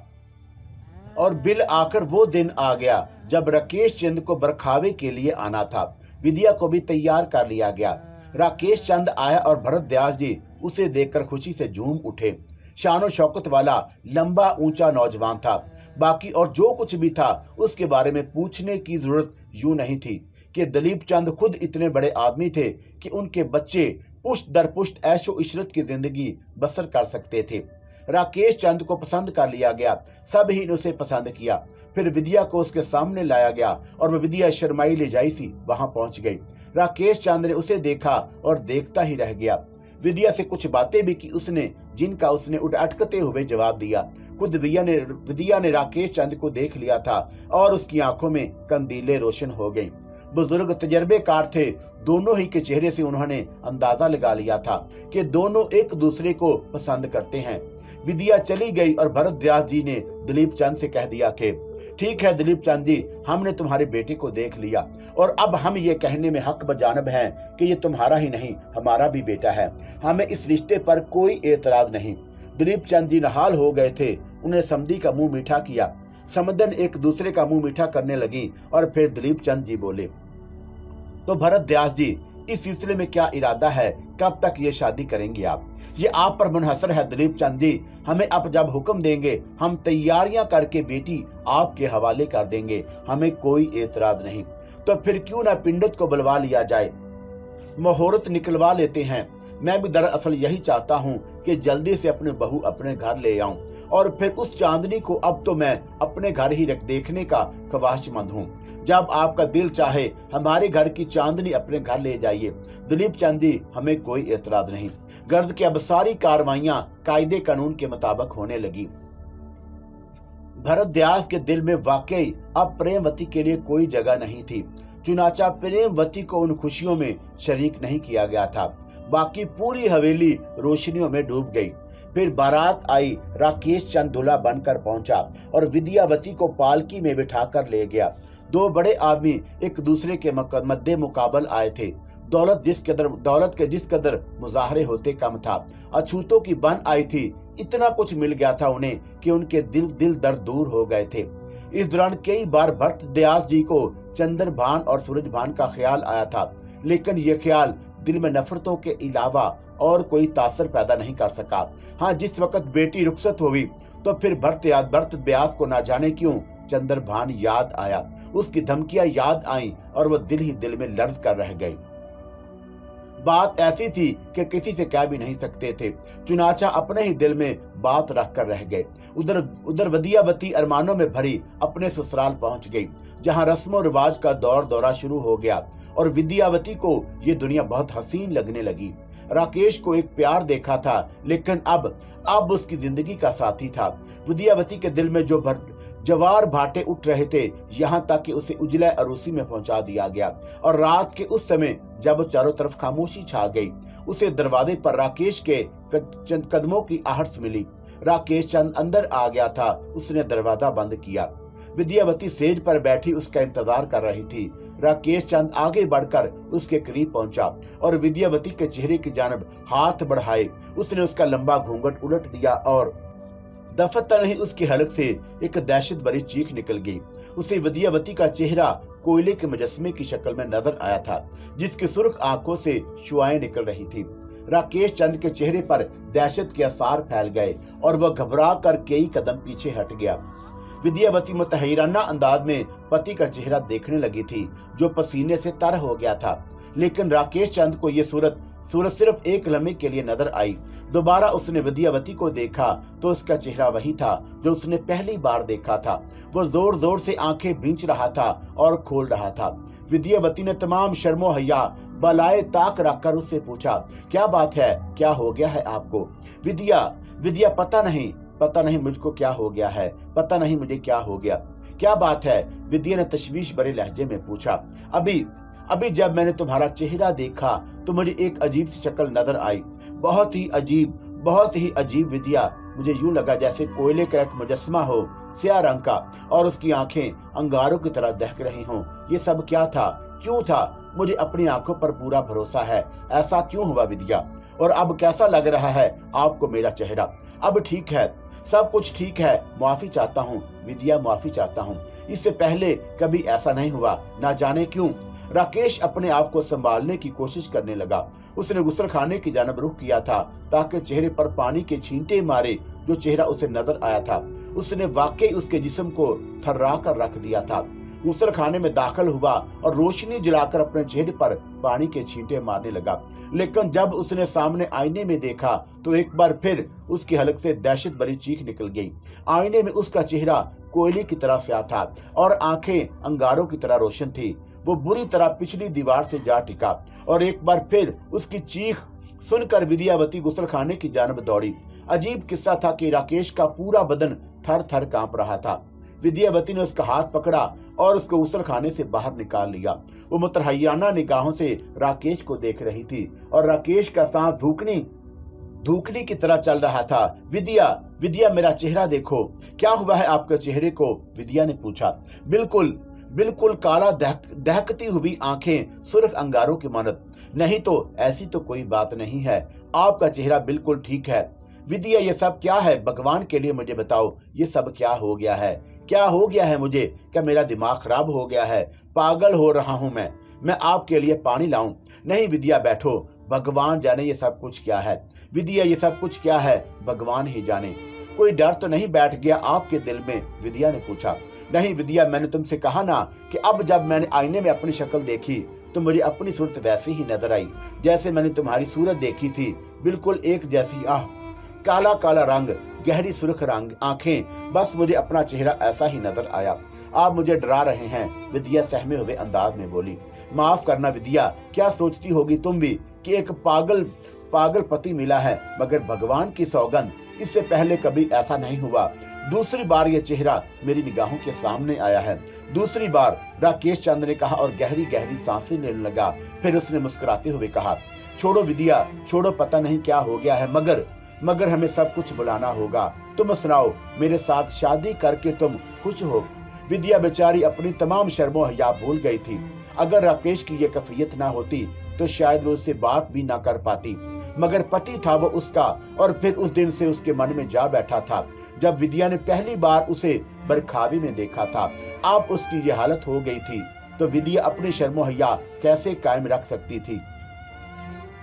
और बिल आकर वो दिन आ गया जब राकेश चंद को बरखावे के लिए आना था। विद्या को भी तैयार कर लिया गया। राकेश चंद आया और भरतव्यास जी उसे देखकर खुशी से झूम उठे। शानो शौकत वाला लंबा ऊंचा नौजवान था। बाकी और जो कुछ भी था उसके बारे में पूछने की जरूरत यूं नहीं थी कि दिलीप चंद खुद इतने बड़े आदमी थे कि उनके बच्चे पुश्त दर पुश्त ऐशो इशरत की जिंदगी बसर कर सकते थे। राकेश चंद को पसंद कर लिया गया। सब ही ने उसे पसंद किया। फिर विद्या को उसके सामने लाया गया और वह विद्या शर्माई ले जाई सी वहां पहुंच गई। राकेश चंद ने उसे देखा और देखता ही रह गया। विद्या से कुछ बातें भी की उसने, जिनका उसने अटकते हुए जवाब दिया। खुद विद्या ने राकेश चंद को देख लिया था और उसकी आंखों में कंदीलें रोशन हो गईं। बुजुर्ग तजर्बेकार थे। दोनों ही के चेहरे से उन्होंने अंदाजा लगा लिया था कि दोनों एक दूसरे को पसंद करते हैं। विद्या चली गई और भरतव्यास जी ने दिलीप चंद से कह दिया कि ठीक है दिलीप चंद जी, हमने तुम्हारे बेटे को देख लिया और अब हम ये कहने में हक बजानब हैं कि ये तुम्हारा ही नहीं हमारा भी बेटा है। हमें इस रिश्ते पर कोई एतराज नहीं। दिलीप चंद जी नहाल हो गए थे। उन्हें समधी का मुंह मीठा किया। समदन एक दूसरे का मुंह मीठा करने लगी और फिर दिलीप चंद जी बोले, तो भरतव्यास जी, इस सिलसिले में क्या इरादा है? कब तक ये शादी करेंगे आप? ये आप पर मुनहसर है दिलीप चंद जी। हमें अब जब हुक्म देंगे हम तैयारियां करके बेटी आपके हवाले कर देंगे। हमें कोई एतराज नहीं। तो फिर क्यों ना पिंडित को बुलवा लिया जाए, मुहूर्त निकलवा लेते हैं। मैं भी दरअसल यही चाहता हूँ कि जल्दी से अपनी बहू अपने घर ले आऊं और फिर उस चांदनी को अब तो मैं अपने घर ही देखने का ख्वाहिशमंद हूँ। जब आपका दिल चाहे हमारे घर की चांदनी अपने घर ले जाइए। दिलीप चंद जी, हमें कोई एतराज नहीं। गर्द के अब सारी कार्रवाइयां कायदे कानून के मुताबिक होने लगी। भरतव्यास के दिल में वाकई अब प्रेमवती के लिए कोई जगह नहीं थी। चुनाचा प्रेमवती को उन खुशियों में शरीक नहीं किया गया था। बाकी पूरी हवेली रोशनियों में डूब गई। फिर बारात आई। राकेश चंद दूल्हा बनकर पहुंचा और विद्यावती को पालकी में बिठाकर ले गया। दो बड़े आदमी एक दूसरे के मध्य मुकाबल आए थे। दौलत के जिस कदर मुजाहरे होते कम था। अछूतों की बन आई थी। इतना कुछ मिल गया था उन्हें कि उनके दिल दर्द दूर हो गए थे। इस दौरान कई बार भरत दयास जी को चंद्रभान और सूरजभान का ख्याल आया था, लेकिन यह ख्याल दिल में नफरतों के अलावा और कोई तासर पैदा नहीं कर सका। हाँ, जिस वक्त बेटी रुखसत हुई तो फिर भरत व्यास को ना जाने क्यों चंद्रभान याद आया। उसकी धमकियां याद आईं और वह दिल ही दिल में लर्ज कर रह गई। बात ऐसी थी कि किसी से कह भी नहीं सकते थे। चुनाचा अपने ही दिल में बात रख कर रह गए। उधर विद्यावती अरमानों में भरी अपने ससुराल पहुंच गई, जहां रस्मों रिवाज का दौरा शुरू हो गया और विद्यावती को ये दुनिया बहुत हसीन लगने लगी। राकेश को एक प्यार देखा था, लेकिन अब उसकी जिंदगी का साथी था। विद्यावती के दिल में जो जवार भाटे उठ रहे थे, यहाँ तक कि उसे उजला अरूसी में पहुंचा दिया गया। और रात के उस समय जब चारों तरफ खामोशी छा गई, उसे दरवाजे पर राकेश के चंद कदमों की आहट मिली। राकेश चंद अंदर आ गया था। उसने दरवाजा बंद किया। विद्यावती सेज पर बैठी उसका इंतजार कर रही थी। राकेश चंद आगे बढ़कर उसके करीब पहुंचा और विद्यावती के चेहरे की जानब हाथ बढ़ाए। उसने उसका लंबा घूंघट उलट दिया और दफतर ही उसकी हलक से एक दहशत भरी चीख निकल गई। उसे विद्यावती का चेहरा कोयले के मुजस्मे की शक्ल में नजर आया था, जिसकी सुर्ख आंखों से शुआएं निकल रही थी। राकेश चंद के चेहरे पर दहशत के आसार फैल गए और वह घबरा कर कई कदम पीछे हट गया। विद्यावती मुतहैराना अंदाज में पति का चेहरा देखने लगी थी, जो पसीने से तर हो गया था। लेकिन राकेश चंद को यह सूरत सिर्फ एक लम्हे के लिए नजर आई। दोबारा उसने विद्यावती को देखा तो उसका चेहरा वही था जो उसने पहली बार देखा था। वो जोर जोर से आंखें भींच रहा था और खोल रहा था। विद्यावती ने तमाम शर्मो हया बलाए ताक रखकर उससे पूछा, क्या बात है, क्या हो गया है आपको? विद्या पता नहीं मुझको क्या हो गया है, पता नहीं मुझे क्या हो गया। क्या बात है? विद्या ने तशवीश भरे लहजे में पूछा। अभी जब मैंने तुम्हारा चेहरा देखा तो मुझे एक अजीब सी शक्ल नजर आई, बहुत ही अजीब विद्या। मुझे यूं लगा जैसे कोयले का एक मुजस्मा हो, स्याह रंग का, और उसकी आंखें अंगारों की तरह दहक रही हों। ये सब क्या था, क्यों था? मुझे अपनी आंखों पर पूरा भरोसा है। ऐसा क्यों हुआ विद्या? और अब कैसा लग रहा है आपको मेरा चेहरा? अब ठीक है, सब कुछ ठीक है। माफी चाहता हूँ विद्या, माफी चाहता हूँ। इससे पहले कभी ऐसा नहीं हुआ, ना जाने क्यों। राकेश अपने आप को संभालने की कोशिश करने लगा। उसने गुस्लखाने की जानब रुख किया था ताकि चेहरे पर पानी के छींटे मारे। जो चेहरा उसे नजर आया था उसने वाकई उसके जिस्म को थर्रा कर रख दिया था। गुस्लखाने में दाखिल हुआ और रोशनी जलाकर अपने चेहरे पर पानी के छींटे मारने लगा। लेकिन जब उसने सामने आईने में देखा तो एक बार फिर उसकी हलक से दहशत भरी चीख निकल गई। आईने में उसका चेहरा कोयले की तरह स्याह था और आंखें अंगारों की तरह रोशन थी। वो बुरी तरह पिछली दीवार से जा टिका और एक बार फिर उसकी चीख सुनकर विद्यावती गुस्लखाने की जानब दौड़ी। अजीब किस्सा था कि राकेश का पूरा बदन थर थर कांप रहा था। विद्यावती ने उसका हाथ पकड़ा और उसको गुस्लखाने से बाहर निकाल लिया। वो मुतहैयाना निगाहों से राकेश को देख रही थी और राकेश का सांस धूकनी की तरह चल रहा था। विद्या मेरा चेहरा देखो, क्या हुआ है आपके चेहरे को? विद्या ने पूछा। बिल्कुल काला, दहकती हुई आंखें, सुर्ख अंगारों की मानत। नहीं तो ऐसी तो कोई बात नहीं है, आपका चेहरा बिल्कुल ठीक है। विद्या, ये सब क्या है? भगवान के लिए मुझे बताओ, ये सब क्या हो गया है? क्या हो गया है मुझे? क्या मेरा दिमाग खराब हो गया है? पागल हो रहा हूं मैं आपके लिए पानी लाऊं? नहीं विद्या, बैठो, भगवान जाने ये सब कुछ क्या है। विद्या, ये सब कुछ क्या है? भगवान ही जाने। कोई डर तो नहीं बैठ गया आपके दिल में? विद्या ने पूछा। नहीं विद्या, मैंने तुमसे कहा ना कि अब जब मैंने आईने में अपनी शक्ल देखी तो मुझे अपनी सूरत वैसी ही नजर आई जैसे मैंने तुम्हारी सूरत देखी थी, बिल्कुल एक जैसी। काला काला रंग, गहरी सुर्ख रंग आंखें, बस मुझे अपना चेहरा ऐसा ही नजर आया। आप मुझे डरा रहे हैं, विद्या सहमे हुए अंदाज में बोली। माफ करना विद्या, क्या सोचती होगी तुम भी कि एक पागल पति मिला है, मगर भगवान की सौगंध इससे पहले कभी ऐसा नहीं हुआ। दूसरी बार यह चेहरा मेरी निगाहों के सामने आया है। दूसरी बार, राकेश चंद ने कहा और गहरी गहरी सांसें लेने लगा। फिर उसने मुस्कुराते हुए कहा, छोड़ो विद्या, छोड़ो, पता नहीं क्या हो गया है, मगर हमें सब कुछ बुलाना होगा। तुम सुनाओ, मेरे साथ शादी करके तुम खुश हो? विद्या बेचारी अपनी तमाम शर्मो हया भूल गई थी। अगर राकेश की यह कैफियत ना होती तो शायद वो उससे बात भी ना कर पाती, मगर पति था वो उसका। और फिर उस दिन से उसके मन में जा बैठा था जब विद्या ने पहली बार उसे बरखावी में देखा था। अब उसकी ये हालत हो गई थी तो विद्या अपनी शर्मो हया कैसे कायम रख सकती थी।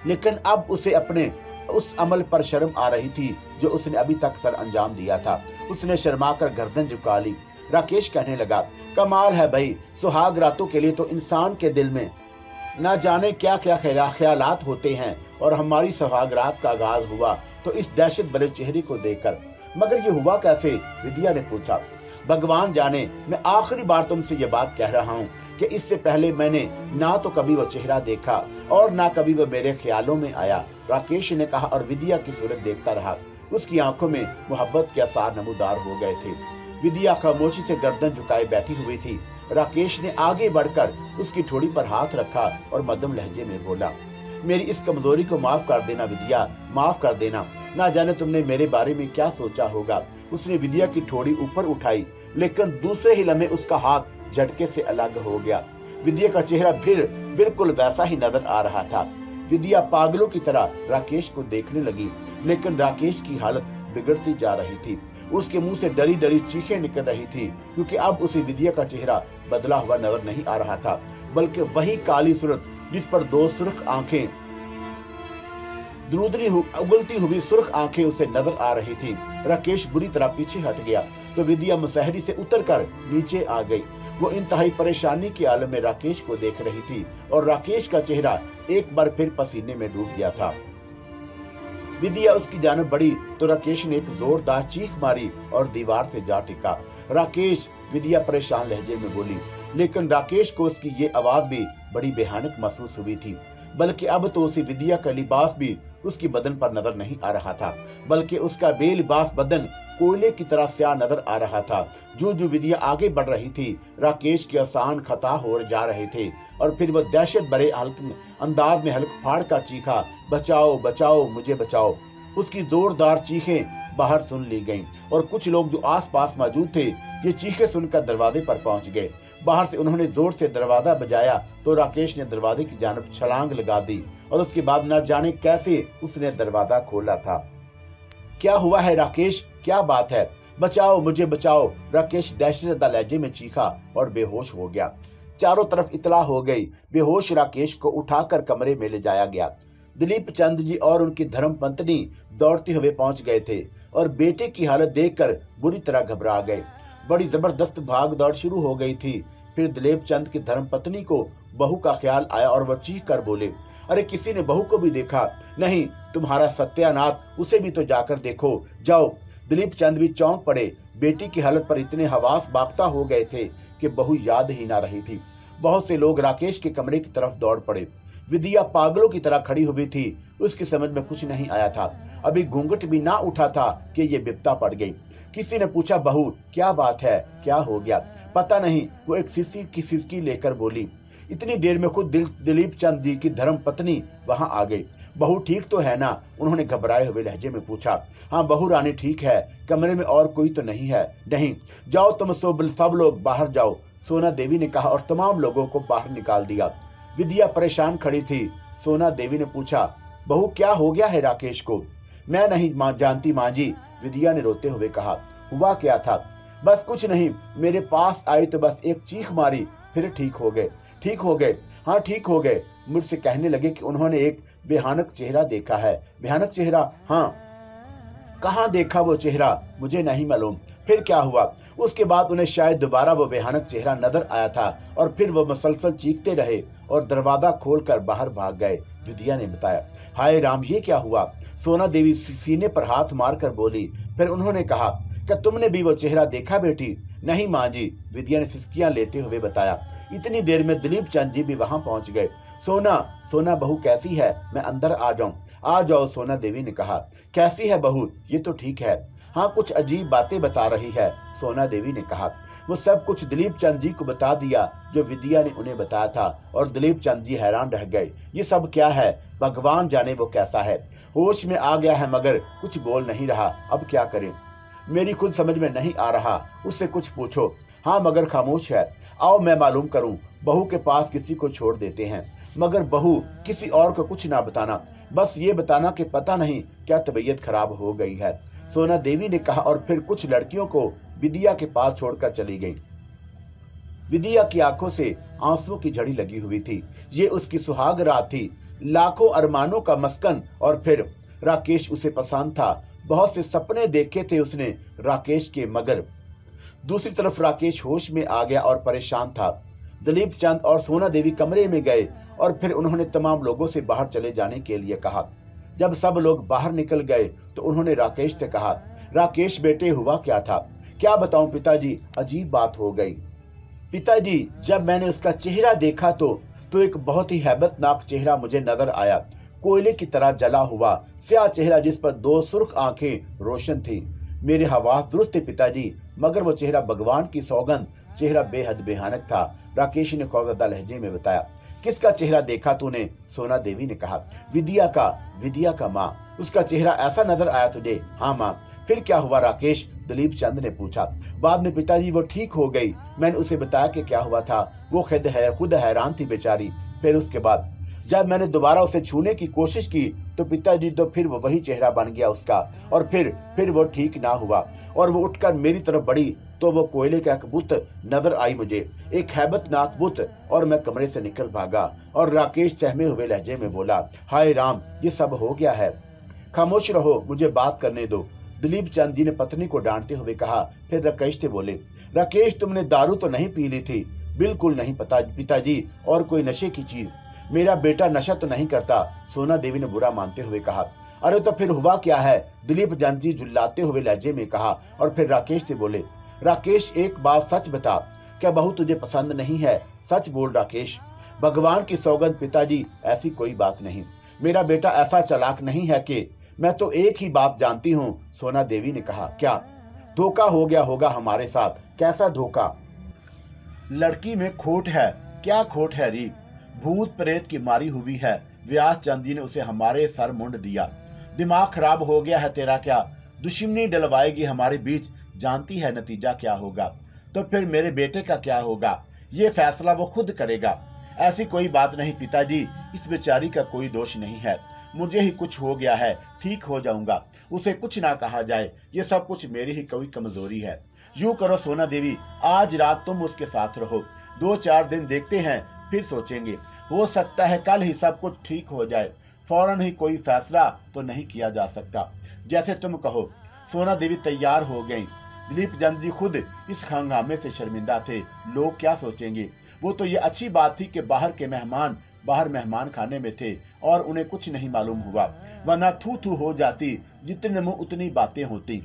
लेकिन अब उसे अपने उस अमल पर शर्म आ रही थी जो उसने अभी तक सर अंजाम दिया था। उसने शर्माकर गर्दन झुका ली। राकेश कहने लगा, कमाल है भाई, सुहाग रातों के लिए तो इंसान के दिल में ना जाने क्या क्या ख्यालात होते हैं, और हमारी सुहाग रात का आगाज हुआ तो इस दहशत भरे चेहरे को देखकर। मगर ये हुआ कैसे? विद्या ने पूछा। भगवान जाने, मैं आखिरी बार तुमसे ये बात कह रहा हूँ कि इससे पहले मैंने ना तो कभी वो चेहरा देखा और ना कभी वो मेरे ख्यालों में आया, राकेश ने कहा और विद्या की सूरत देखता रहा। उसकी आंखों में मोहब्बत के आसार नमूदार हो गए थे। विद्या खामोशी से गर्दन झुकाए बैठी हुई थी। राकेश ने आगे बढ़कर उसकी ठोड़ी पर हाथ रखा और मध्यम लहजे में बोला, मेरी इस कमजोरी को माफ कर देना विद्या, माफ कर देना। ना जाने तुमने मेरे बारे में क्या सोचा होगा। उसने विद्या की ठोड़ी ऊपर उठाई, लेकिन दूसरे ही लम्हे उसका हाथ झटके से अलग हो गया। विद्या का चेहरा फिर बिल्कुल वैसा ही नजर आ रहा था। विद्या पागलों की तरह राकेश को देखने लगी, लेकिन राकेश की हालत बिगड़ती जा रही थी। उसके मुंह से डरी डरी चीखें निकल रही थी, क्योंकि अब उसे विद्या का चेहरा बदला हुआ नजर नहीं आ रहा था, बल्कि वही काली सूरत जिस पर दो सुर्ख आंखें, द्रुदरी उगलती हुई सुर्ख आंखें उसे नजर आ रही थी। राकेश बुरी तरह पीछे हट गया तो विद्या मुसहरी से उतरकर नीचे आ गई। वो इंतहाई परेशानी के आलम में राकेश को देख रही थी और राकेश का चेहरा एक बार फिर पसीने में डूब गया था। विद्या उसकी जानब बढ़ी तो राकेश ने एक जोरदार चीख मारी और दीवार से जा टिका। राकेश, विद्या परेशान लहजे में बोली, लेकिन राकेश को उसकी ये आवाज भी बड़ी बेहानक महसूस हुई थी। बल्कि अब तो उसी विद्या का लिबास भी उसकी बदन पर नजर नहीं आ रहा था, बल्कि उसका बेलिबास बदन कोयले की तरह स्याह नजर आ रहा था। जो जो विद्या आगे बढ़ रही थी, राकेश के आसान खता हो जा रहे थे। और फिर वह दहशत भरे हल्क अंदाज में हल्क फाड़ का चीखा, बचाओ बचाओ मुझे बचाओ। उसकी जोरदार चीखें बाहर सुन ली गईं और कुछ लोग जो आसपास मौजूद थे ये चीखें सुनकर दरवाजे पर पहुंच गए। बाहर से उन्होंने जोर से दरवाजा बजाया तो राकेश ने दरवाजे की जानब छलांग लगा दी और उसके बाद न जाने कैसे उसने दरवाजा खोला था। क्या हुआ है राकेश, क्या बात है? बचाओ मुझे बचाओ, राकेश दहशतज़दा लहजे में चीखा और बेहोश हो गया। चारों तरफ इतला हो गई। बेहोश राकेश को उठाकर कमरे में ले जाया गया। दिलीप चंद जी और उनकी धर्म पत्नी दौड़ते हुए पहुंच गए थे और बेटे की हालत देखकर बुरी तरह घबरा गए। बड़ी जबरदस्त भाग दौड़ शुरू हो गई थी। फिर दिलीप चंद की धर्म पत्नी को बहू का ख्याल आया और वह चीख कर बोले, अरे किसी ने बहू को भी देखा? नहीं, तुम्हारा सत्यानाथ, उसे भी तो जाकर देखो, जाओ। दिलीप चंद भी चौंक पड़े। बेटी की हालत पर इतने हवास बाख्ता हो गए थे कि बहू याद ही ना रही थी। बहुत से लोग राकेश के कमरे की तरफ दौड़ पड़े। विद्या पागलों की तरह खड़ी हुई थी। उसकी समझ में कुछ नहीं आया था। अभी घूंघट भी ना उठा था कि ये बिपता पड़ गई। किसी ने पूछा, बहू क्या बात है, क्या हो गया? पता नहीं, वो एक सिसकी लेकर बोली। इतनी देर में खुद दिलीप चंद जी की धर्म पत्नी वहां आ गई। बहू ठीक तो है ना? उन्होंने घबराए हुए लहजे में पूछा। हाँ बहू रानी ठीक है, कमरे में और कोई तो नहीं है? नहीं, जाओ तुम सब लोग बाहर जाओ, सोना देवी ने कहा और तमाम लोगों को बाहर निकाल दिया। विद्या परेशान खड़ी थी। सोना देवी ने पूछा, बहू क्या हो गया है राकेश को? मैं नहीं जानती माँ जी, विद्या ने रोते हुए कहा। हुआ क्या था? बस कुछ नहीं, मेरे पास आई तो बस एक चीख मारी, फिर ठीक हो गए। ठीक हो गए? हाँ ठीक हो गए। मुझसे कहने लगे कि उन्होंने एक भयानक चेहरा देखा है। भयानक चेहरा? हाँ। कहाँ देखा वो चेहरा? मुझे नहीं मालूम। फिर क्या हुआ? उसके बाद उन्हें शायद दोबारा वो भयानक चेहरा नजर आया था और फिर वो मुसलसल चीखते रहे और दरवाजा खोलकर बाहर भाग गए, विद्या ने बताया। हाय राम, ये क्या हुआ? सोना देवी सीने पर हाथ मारकर बोली। फिर उन्होंने कहा, क्या तुमने भी वो चेहरा देखा बेटी? नहीं माँ जी, विद्या ने सिसकियां लेते हुए बताया। इतनी देर में दिलीप चंद जी भी वहां पहुंच गए। सोना, सोना बहू कैसी है, मैं अंदर आ जाऊं? आ जाओ, सोना देवी ने कहा। कैसी है बहू? ये तो ठीक है। हाँ, कुछ अजीब बातें बता रही है, सोना देवी ने कहा। वो सब कुछ दिलीप चंद जी को बता दिया जो विद्या ने उन्हें बताया था, और दिलीप चंद जी हैरान रह गए। ये सब क्या है? भगवान जाने वो कैसा है। होश में आ गया है मगर कुछ बोल नहीं रहा। अब क्या करें? मेरी खुद समझ में नहीं आ रहा। उससे कुछ पूछो। हाँ, मगर खामोश है। आओ मैं मालूम करूं। बहू के पास किसी को छोड़ देते हैं, मगर बहू किसी और को कुछ ना बताना, बस ये बताना कि पता नहीं क्या तबीयत खराब हो गई है, सोना देवी ने कहा, और फिर कुछ लड़कियों को विद्या के पास छोड़कर चली गई। विद्या की आंखों से आंसुओं की झड़ी लगी हुई थी। ये उसकी सुहाग रात थी, लाखों अरमानों का मस्कन। और फिर राकेश उसे पसंद था। बहुत से सपने देखे थे उसने राकेश के, मगर दूसरी तरफ राकेश होश में आ गया और परेशान था। दिलीप चंद और सोना देवी कमरे में गए और फिर उन्होंने तमाम लोगों से बाहर चले जाने के लिए कहा। जब सब लोग बाहर निकल गए तो उन्होंने राकेश से कहा, राकेश बेटे, हुआ क्या था? क्या बताऊं पिताजी, अजीब बात हो गई। पिताजी, जब मैंने उसका चेहरा देखा तो एक बहुत ही हैबतनाक चेहरा मुझे नजर आया। कोयले की तरह जला हुआ स्याह चेहरा जिस पर 2 सुर्ख आंखें रोशन थी। मेरे हवास दुरुस्त थे पिताजी, मगर वो चेहरा भगवान की सौगंध, चेहरा बेहद भयानक था, राकेश ने खौफजदा लहजे में बताया। किसका चेहरा देखा तूने? सोना देवी ने कहा। विद्या का माँ। उसका चेहरा ऐसा नजर आया तुझे? हाँ माँ। फिर क्या हुआ राकेश? दिलीप चंद ने पूछा। बाद में पिताजी वो ठीक हो गई। मैंने उसे बताया कि क्या हुआ था। वो खुद हैरान थी बेचारी। फिर उसके बाद जब मैंने दोबारा उसे छूने की कोशिश की तो पिताजी, तो फिर वो वही चेहरा बन गया उसका, और फिर वो ठीक ना हुआ, और वो उठकर मेरी तरफ बढ़ी तो वो कोयले का एक बुत नजर आई मुझे, एक हैबतनाक बुत, और मैं कमरे से निकल भागा। और राकेश सहमे हुए लहजे में बोला, हाय राम, ये सब हो गया है। खामोश रहो, मुझे बात करने दो, दिलीप चंद जी ने पत्नी को डांटते हुए कहा। फिर राकेश से बोले, राकेश, तुमने दारू तो नहीं पी ली थी? बिल्कुल नहीं पिताजी, और कोई नशे की चीज? मेरा बेटा नशा तो नहीं करता, सोना देवी ने बुरा मानते हुए कहा। अरे तो फिर हुआ क्या है? दिलीप चंद जी झुल्लाते हुए लहजे में कहा। और फिर राकेश से बोले, राकेश, एक बात सच बता, क्या बहू तुझे पसंद नहीं है? सच बोल राकेश। भगवान की सौगंध पिताजी, ऐसी कोई बात नहीं। मेरा बेटा ऐसा चालाक नहीं है कि मैं तो एक ही बात जानती हूँ, सोना देवी ने कहा। क्या? धोखा हो गया होगा हमारे साथ। कैसा धोखा? लड़की में खोट है। क्या खोट है री? भूत प्रेत की मारी हुई है। व्यास चंद जी ने उसे हमारे सर मुंड दिया। दिमाग खराब हो गया है तेरा क्या? दुश्मनी डलवाएगी हमारे बीच, जानती है नतीजा क्या होगा। तो फिर मेरे बेटे का क्या होगा? ये फैसला वो खुद करेगा। ऐसी कोई बात नहीं पिताजी, इस बेचारी का कोई दोष नहीं है। मुझे ही कुछ हो गया है, ठीक हो जाऊंगा। उसे कुछ ना कहा जाए, ये सब कुछ मेरी ही कोई कमजोरी है। यूं करो सोना देवी, आज रात तुम उसके साथ रहो, 2-4 दिन देखते हैं, फिर सोचेंगे। हो सकता है कल ही सब कुछ ठीक हो जाए। फौरन ही कोई फैसला तो नहीं किया जा सकता। जैसे तुम कहो। सोना देवी तैयार हो गईं। दिलीप चंद जी खुद इस हंगामे से शर्मिंदा थे। लोग क्या सोचेंगे? वो तो ये अच्छी बात थी कि बाहर मेहमान खाने में थे और उन्हें कुछ नहीं मालूम हुआ, वरना थू थू हो जाती, जितने मुंह उतनी बातें होती।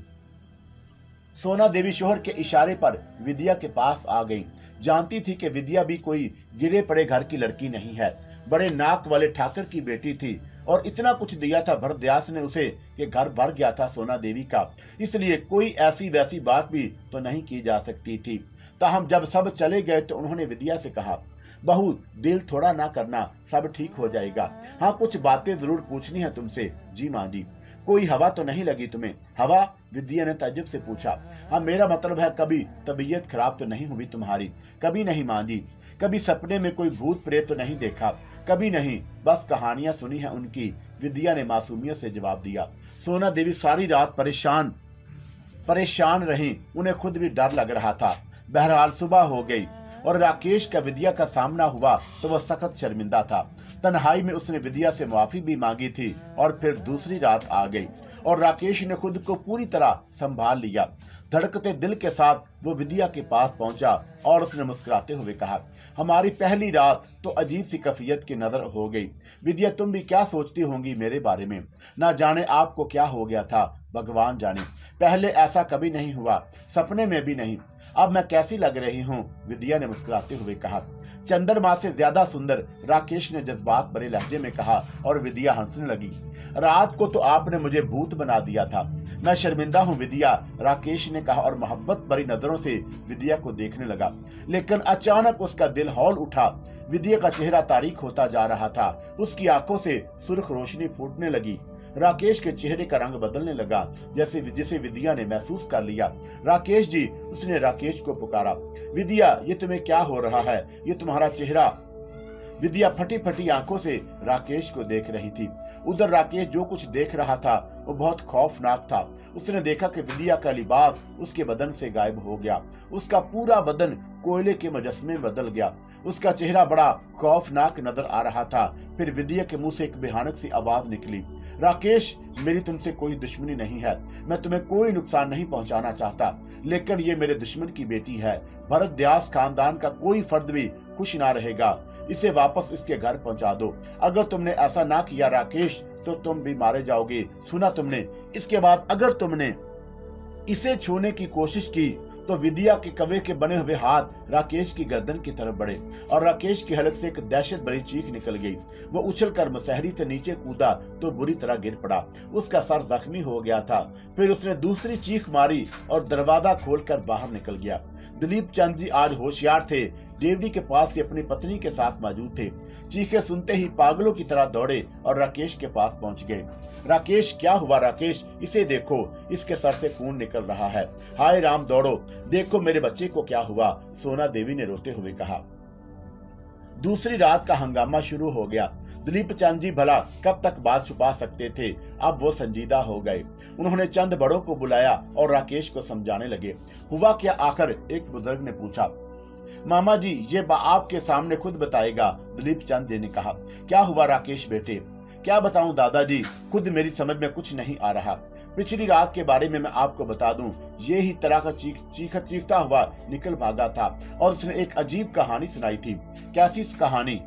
सोना देवी शोहर के इशारे पर विद्या के पास आ गई। जानती थी कि विद्या भी कोई गिरे पड़े घर की लड़की नहीं है, बड़े नाक वाले ठाकर की बेटी थी, और इतना कुछ दिया था भरदयास ने उसे कि घर भर गया था सोना देवी का। इसलिए कोई ऐसी वैसी बात भी तो नहीं की जा सकती थी। ताहम जब सब चले गए तो उन्होंने विद्या से कहा, बहू, दिल थोड़ा ना करना, सब ठीक हो जाएगा। हाँ, कुछ बातें जरूर पूछनी है तुमसे। जी माँ जी। कोई हवा तो नहीं लगी तुम्हें? हवा? विद्या ने ताज्जुब से पूछा। हाँ, मेरा मतलब है कभी तबीयत खराब तो नहीं हुई तुम्हारी? कभी नहीं माँ जी। कभी सपने में कोई भूत प्रेत तो नहीं देखा? कभी नहीं, बस कहानियां सुनी है उनकी, विद्या ने मासूमियत से जवाब दिया। सोना देवी सारी रात परेशान रही, उन्हें खुद भी डर लग रहा था। बहरहाल सुबह हो गई और राकेश का विद्या का सामना हुआ तो वह सख्त शर्मिंदा था। तन्हाई में उसने विद्या से माफी भी मांगी थी, और फिर दूसरी रात आ गई और राकेश ने खुद को पूरी तरह संभाल लिया। धड़कते दिल के साथ वो विद्या के पास पहुंचा और उसने मुस्कुराते हुए कहा, हमारी पहली रात तो अजीब सी कफियत की नजर हो गई। विद्या, तुम भी क्या सोचती होंगी मेरे बारे में? ना जाने आपको क्या हो गया था, भगवान जाने। पहले ऐसा कभी नहीं हुआ, सपने में भी नहीं। अब मैं कैसी लग रही हूँ? विद्या ने मुस्कुराते हुए कहा। चंद्रमा से ज्यादा सुंदर, राकेश ने जज्बात भरे लहजे में कहा और विद्या हंसने लगी। रात को तो आपने मुझे भूत बना दिया था। मैं शर्मिंदा हूँ विद्या, राकेश ने कहा और मोहब्बत भरी नजरों से विद्या को देखने लगा। लेकिन अचानक उसका दिल हौल उठा। विद्या का चेहरा तारीक होता जा रहा था, उसकी आंखों से सुर्ख रोशनी फूटने लगी। राकेश के चेहरे का रंग बदलने लगा, जिसे विद्या ने महसूस कर लिया। राकेश जी, उसने राकेश को पुकारा। विद्या, ये तुम्हें क्या हो रहा है? ये तुम्हारा चेहरा। विद्या फटी फटी आंखों से राकेश को देख रही थी। उधर राकेश जो कुछ देख रहा था वो बहुत खौफनाक था। उसने देखा कि विद्या का लिबास उसके बदन से गायब हो गया। उसका पूरा बदन कोयले के मुजस्मे में बदल गया। उसका चेहरा बड़ा खौफनाक नजर आ रहा था। फिर विद्या के मुंह से एक भयानक सी आवाज निकली। राकेश, मेरी तुमसे कोई दुश्मनी नहीं है, मैं तुम्हें कोई नुकसान नहीं पहुंचाना चाहता, लेकिन ये मेरे दुश्मन की बेटी है। भरत व्यास खानदान का कोई फर्द भी खुश ना रहेगा। इसे वापस इसके घर पहुंचा दो। अगर तुमने ऐसा ना किया राकेश, तो तुम भी मारे जाओगे। सुना तुमने? इसके बाद अगर तुमने इसे छूने की कोशिश की तो विद्या के कवे के बने हुए हाथ राकेश की गर्दन की तरफ बढ़े और राकेश की हलक से एक दहशत भरी चीख निकल गई। वो उछलकर मुसहरी से नीचे कूदा तो बुरी तरह गिर पड़ा। उसका सर जख्मी हो गया था। फिर उसने दूसरी चीख मारी और दरवाजा खोलकर बाहर निकल गया। दिलीप चंद जी आज होशियार थे। डेवडी के पास ही अपनी पत्नी के साथ मौजूद थे। चीखे सुनते ही पागलों की तरह दौड़े और राकेश के पास पहुंच गए। राकेश, क्या हुआ? राकेश, इसे देखो, इसके सर से खून निकल रहा है। हाय राम, दौड़ो, देखो मेरे बच्चे को क्या हुआ, सोना देवी ने रोते हुए कहा। दूसरी रात का हंगामा शुरू हो गया। दिलीप चंद जी भला कब तक बात छुपा सकते थे? अब वो संजीदा हो गए। उन्होंने चंद बड़ों को बुलाया और राकेश को समझाने लगे। हुआ क्या आखिर? एक बुजुर्ग ने पूछा। मामा जी, ये आपके सामने खुद बताएगा, दिलीप चंद जी ने कहा। क्या हुआ राकेश बेटे? क्या बताऊं दादाजी, खुद मेरी समझ में कुछ नहीं आ रहा। पिछली रात के बारे में मैं आपको बता दूं, ये ही तरह का चीखता हुआ निकल भागा था और उसने एक अजीब कहानी सुनाई थी। कैसी कहानी?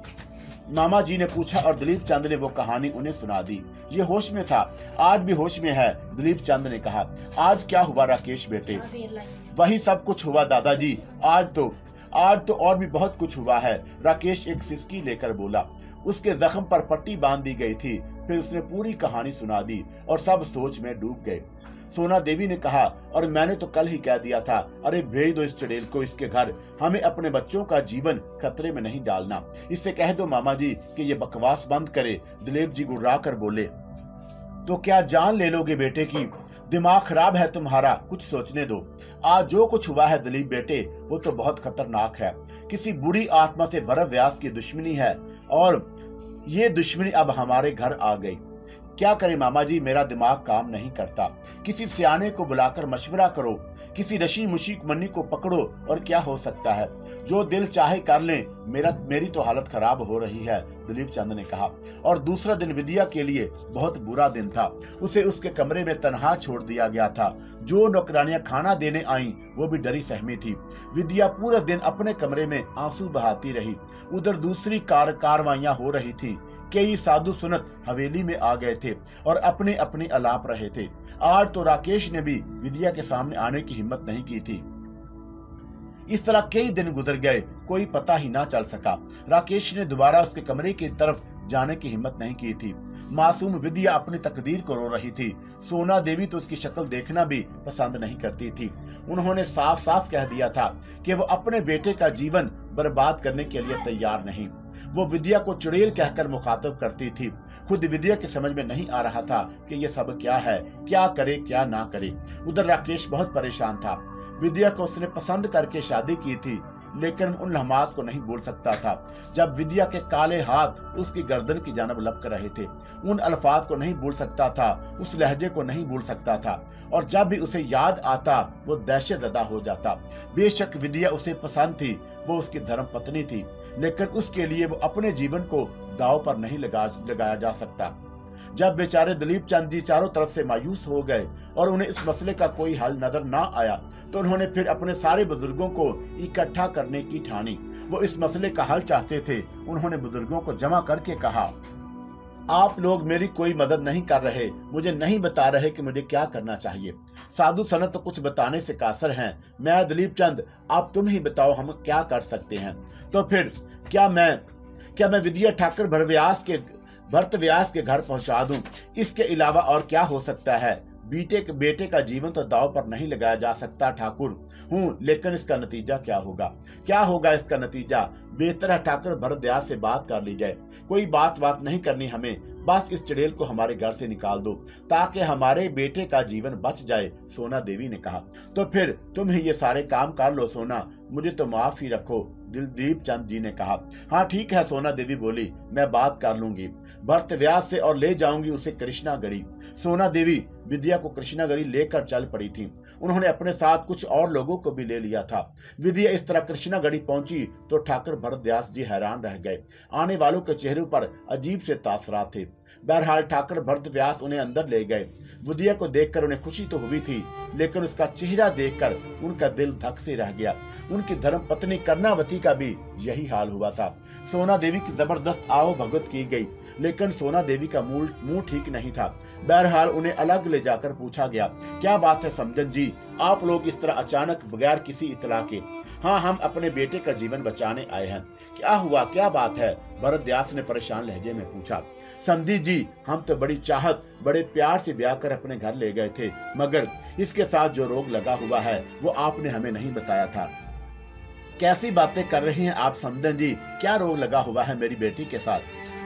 मामा जी ने पूछा और दिलीप चंद ने वो कहानी उन्हें सुना दी। ये होश में था, आज भी होश में है, दिलीप चंद ने कहा। आज क्या हुआ राकेश बेटे? वही सब कुछ हुआ दादाजी। आज तो और भी बहुत कुछ हुआ है, राकेश एक सिसकी लेकर बोला। उसके जख्म पर पट्टी बांध दी गई थी। फिर उसने पूरी कहानी सुना दी और सब सोच में डूब गए। सोना देवी ने कहा, और मैंने तो कल ही कह दिया था, अरे भेज दो इस चुड़ैल को इसके घर, हमें अपने बच्चों का जीवन खतरे में नहीं डालना। इससे कह दो मामा जी कि ये बकवास बंद करे। दिलीप जी गुर्रा कर बोले। तो क्या जान ले लोगे बेटे की? दिमाग खराब है तुम्हारा, कुछ सोचने दो। आज जो कुछ हुआ है दिलीप बेटे, वो तो बहुत खतरनाक है। किसी बुरी आत्मा से भरत व्यास की दुश्मनी है और ये दुश्मनी अब हमारे घर आ गई। क्या करें मामा जी, मेरा दिमाग काम नहीं करता। किसी सियाने को बुलाकर मशवरा करो, किसी रशी मुशीक मन्नी को पकड़ो और क्या हो सकता है। जो दिल चाहे कर लें, मेरी तो हालत खराब हो रही है, दिलीप चंद ने कहा। और दूसरा दिन विद्या के लिए बहुत बुरा दिन था। उसे उसके कमरे में तन्हा छोड़ दिया गया था। जो नौकरानियां खाना देने आईं, वो भी डरी सहमी थी। विद्या पूरा दिन अपने कमरे में आंसू बहाती रही। उधर दूसरी कार्रवाइयां हो रही थी। कई साधु सुनत हवेली में आ गए थे और अपने अपने अलाप रहे थे। आज तो राकेश ने भी विद्या के सामने आने की हिम्मत नहीं की थी। इस तरह कई दिन गुजर गए, कोई पता ही ना चल सका। राकेश ने दोबारा उसके कमरे की तरफ जाने की हिम्मत नहीं की थी। मासूम विद्या अपनी तकदीर को रो रही थी। सोना देवी तो उसकी शक्ल देखना भी पसंद नहीं करती थी। उन्होंने साफ साफ कह दिया था कि वो अपने बेटे का जीवन बर्बाद करने के लिए तैयार नहीं। वो विद्या को चुड़ैल कहकर मुखातब करती थी। खुद विद्या की समझ में नहीं आ रहा था कि ये सब क्या है, क्या करे क्या ना करे। उधर राकेश बहुत परेशान था। विद्या को उसने पसंद करके शादी की थी, लेकिन उन लम्हात को नहीं भूल सकता था जब विद्या के काले हाथ उसकी गर्दन की जानब लपक रहे थे। उन अल्फाज को नहीं भूल सकता था, उस लहजे को नहीं भूल सकता था, और जब भी उसे याद आता वो दहशत ज़दा हो जाता। बेशक विद्या उसे पसंद थी, वो उसकी धर्म पत्नी थी, लेकिन उसके लिए वो अपने जीवन को दांव पर नहीं लगाया जा सकता। जब बेचारे दलीप चंद जी चारों तरफ से मायूस हो गए और उन्हें इस मसले का कोई हल नजर ना आया, तो उन्होंने फिर अपने सारे बुजुर्गों को इकट्ठा करने की ठानी। वो इस मसले का हल चाहते थे। उन्होंने बुजुर्गों को जमा करके कहा, आप लोग मेरी कोई मदद नहीं कर रहे, मुझे नहीं बता रहे कि मुझे क्या करना चाहिए। साधु सनत तो कुछ बताने से कासर हैं। मैं दलीप चंद, अब तुम ही बताओ हम क्या कर सकते हैं। तो फिर क्या मैं विद्या ठाकुर भरत व्यास के घर पहुंचा दूं? इसके अलावा और क्या हो सकता है? बेटे का जीवन तो दांव पर नहीं लगाया जा सकता ठाकुर हूँ, लेकिन इसका नतीजा क्या होगा इसका नतीजा? बेहतर है ठाकुर भरत व्यास से बात कर ली जाए। कोई बात नहीं करनी हमें, बस इस चुड़ैल को हमारे घर से निकाल दो ताकि हमारे बेटे का जीवन बच जाए, सोना देवी ने कहा। तो फिर तुम ही ये सारे काम कर लो सोना, मुझे तो माफ ही रखो, दिलदीप चंद जी ने कहा। हाँ ठीक है, सोना देवी बोली, मैं बात कर लूंगी भरत व्यास से और ले जाऊंगी उसे कृष्णागढ़ी। सोना देवी विद्या को कृष्णागढ़ी लेकर चल पड़ी थी। उन्होंने अपने साथ कुछ और लोगों को भी ले लिया था। विद्या इस तरह कृष्णागढ़ी पहुंची तो ठाकुर भरत व्यास जी हैरान रह गए। आने वालों के चेहरों पर अजीब से तासरात थे। बहरहाल ठाकुर भरत व्यास उन्हें अंदर ले गए। विद्या को देखकर उन्हें खुशी तो हुई थी, लेकिन उसका चेहरा देखकर उनका दिल धक से रह गया। उनकी धर्म पत्नी कर्णावती का भी यही हाल हुआ था। सोना देवी की जबरदस्त आओ भगत की गई, लेकिन सोना देवी का मुंह ठीक नहीं था। बहरहाल उन्हें अलग ले जाकर पूछा गया, क्या बात है समझन जी, आप लोग इस तरह अचानक बगैर किसी इतला के? हाँ, हम अपने बेटे का जीवन बचाने आए हैं। क्या हुआ, क्या बात है? भरत व्यास ने परेशान लहजे में पूछा। समझी जी, हम तो बड़ी चाहत बड़े प्यार से ब्याह कर अपने घर ले गए थे, मगर इसके साथ जो रोग लगा हुआ है वो आपने हमें नहीं बताया था। कैसी बातें कर रही हैं आप समधन जी? क्या रोग लगा हुआ है मेरी बेटी के साथ?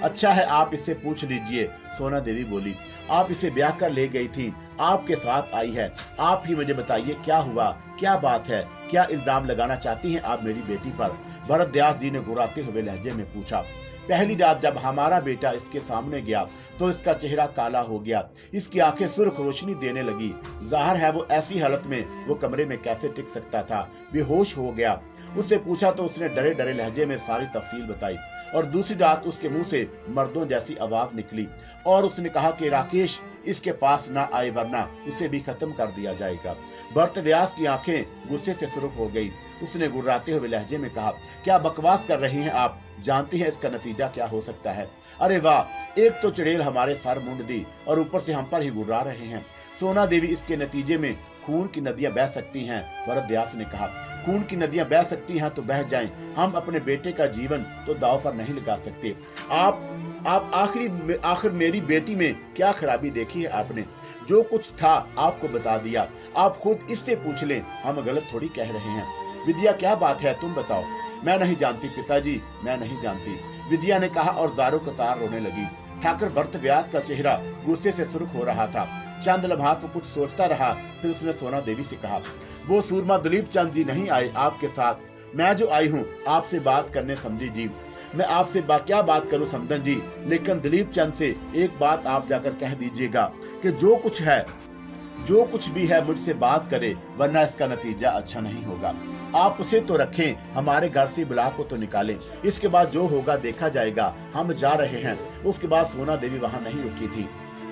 अच्छा है, आप इससे पूछ लीजिए, सोना देवी बोली। आप इसे ब्याह कर ले गई थी, आपके साथ आई है, आप ही मुझे बताइए क्या हुआ, क्या बात है, क्या इल्जाम लगाना चाहती हैं आप मेरी बेटी पर? भरत व्यास जी ने गुर्राते हुए लहजे में पूछा। पहली रात जब हमारा बेटा इसके सामने गया तो इसका चेहरा काला हो गया, इसकी आंखें सुर्ख रोशनी देने लगी। जाहिर है वो ऐसी हालत में वो कमरे में कैसे टिक सकता था, बेहोश हो गया। उससे पूछा तो उसने डरे डरे लहजे में सारी तफसील बताई और दूसरी रात उसके मुंह से मर्दों जैसी आवाज निकली और उसने कहा कि राकेश इसके पास ना आए वरना उसे भी खत्म कर दिया जाएगा। भरत व्यास की आंखें गुस्से से सुर्ख हो गई। उसने गुर्राते हुए लहजे में कहा, क्या बकवास कर रही हैं आप? जानती हैं इसका नतीजा क्या हो सकता है? अरे वाह, एक तो चुड़ैल हमारे सर मुंड दी और ऊपर से हम पर ही गुर्रा रहे हैं। सोना देवी, इसके नतीजे में खून की नदियां बह सकती हैं। भरत व्यास ने कहा, खून की नदियां बह सकती हैं तो बह जाएं, हम अपने बेटे का जीवन तो दांव पर नहीं लगा सकते। आप आखिर मेरी बेटी में क्या खराबी देखी है आपने? जो कुछ था आपको बता दिया, आप खुद इससे पूछ लें, हम गलत थोड़ी कह रहे हैं। विद्या, क्या बात है, तुम बताओ। मैं नहीं जानती पिताजी, मैं नहीं जानती, विद्या ने कहा और जारो कतार रोने लगी। ठाकुर भरत व्यास का चेहरा गुस्से से सुर्ख हो रहा था। चंद लम्हात वो कुछ सोचता रहा, फिर उसने सोना देवी से कहा, वो सूरमा दलीप चंद जी नहीं आए आपके साथ, मैं जो आई हूँ आपसे बात करने समझी जी। मैं आपसे क्या बात करूँ समधन जी, लेकिन दलीप चंद से एक बात आप जाकर कह दीजिएगा कि जो कुछ भी है मुझसे बात करे, वरना इसका नतीजा अच्छा नहीं होगा। आप उसे तो रखें, हमारे घर से बुला को तो निकालें, इसके बाद जो होगा देखा जाएगा, हम जा रहे हैं। उसके बाद सोना देवी वहां नहीं रुकी थी।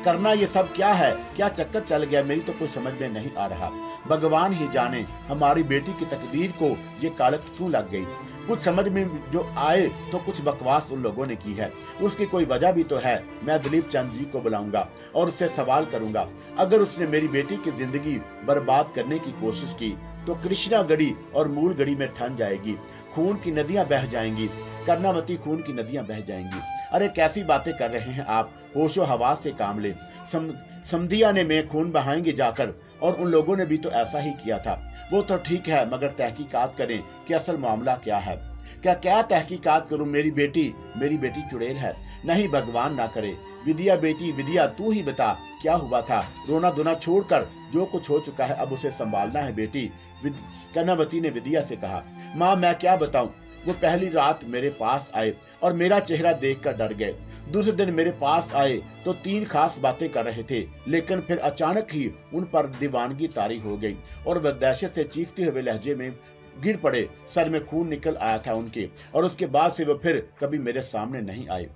करना ये सब क्या है, क्या चक्कर चल गया, मेरी तो कुछ समझ में नहीं आ रहा। भगवान ही जाने हमारी बेटी की तकदीर को ये कालक क्यों लग गई। कुछ समझ में जो आए तो कुछ बकवास उन लोगों ने की है, उसकी कोई वजह भी तो है। मैं दलीप चंद जी को बुलाऊंगा और उससे सवाल करूंगा। अगर उसने मेरी बेटी की जिंदगी बर्बाद करने की कोशिश की तो कृष्णागढ़ी और मूलगढ़ी में ठन जाएगी, खून की नदियां बह जाएंगी, कर्णावती खून की नदियां बह जाएंगी। अरे कैसी बातें कर रहे हैं आप, होशो हवास से काम ले। समधिया ने में खून बहाएंगे जाकर, और उन लोगों ने भी तो ऐसा ही किया था। वो तो ठीक है, मगर तहकीकात करें कि असल मामला क्या है। क्या तहकीकात करूं? मेरी बेटी चुड़ैल है। नहीं, भगवान ना करे। विद्या बेटी, विद्या तू ही बता क्या हुआ था। रोना धोना छोड़कर जो कुछ हो चुका है अब उसे संभालना है बेटी, कर्णावती ने विद्या से कहा। माँ, मैं क्या बताऊं, वो पहली रात मेरे पास आए और मेरा चेहरा देखकर डर गए। दूसरे दिन मेरे पास आए तो 3 खास बातें कर रहे थे, लेकिन फिर अचानक ही उन पर दीवानगी तारी हो गई और वह दहशत से चीखते हुए लहजे में गिर पड़े। सर में खून निकल आया था उनके, और उसके बाद से वो फिर कभी मेरे सामने नहीं आए।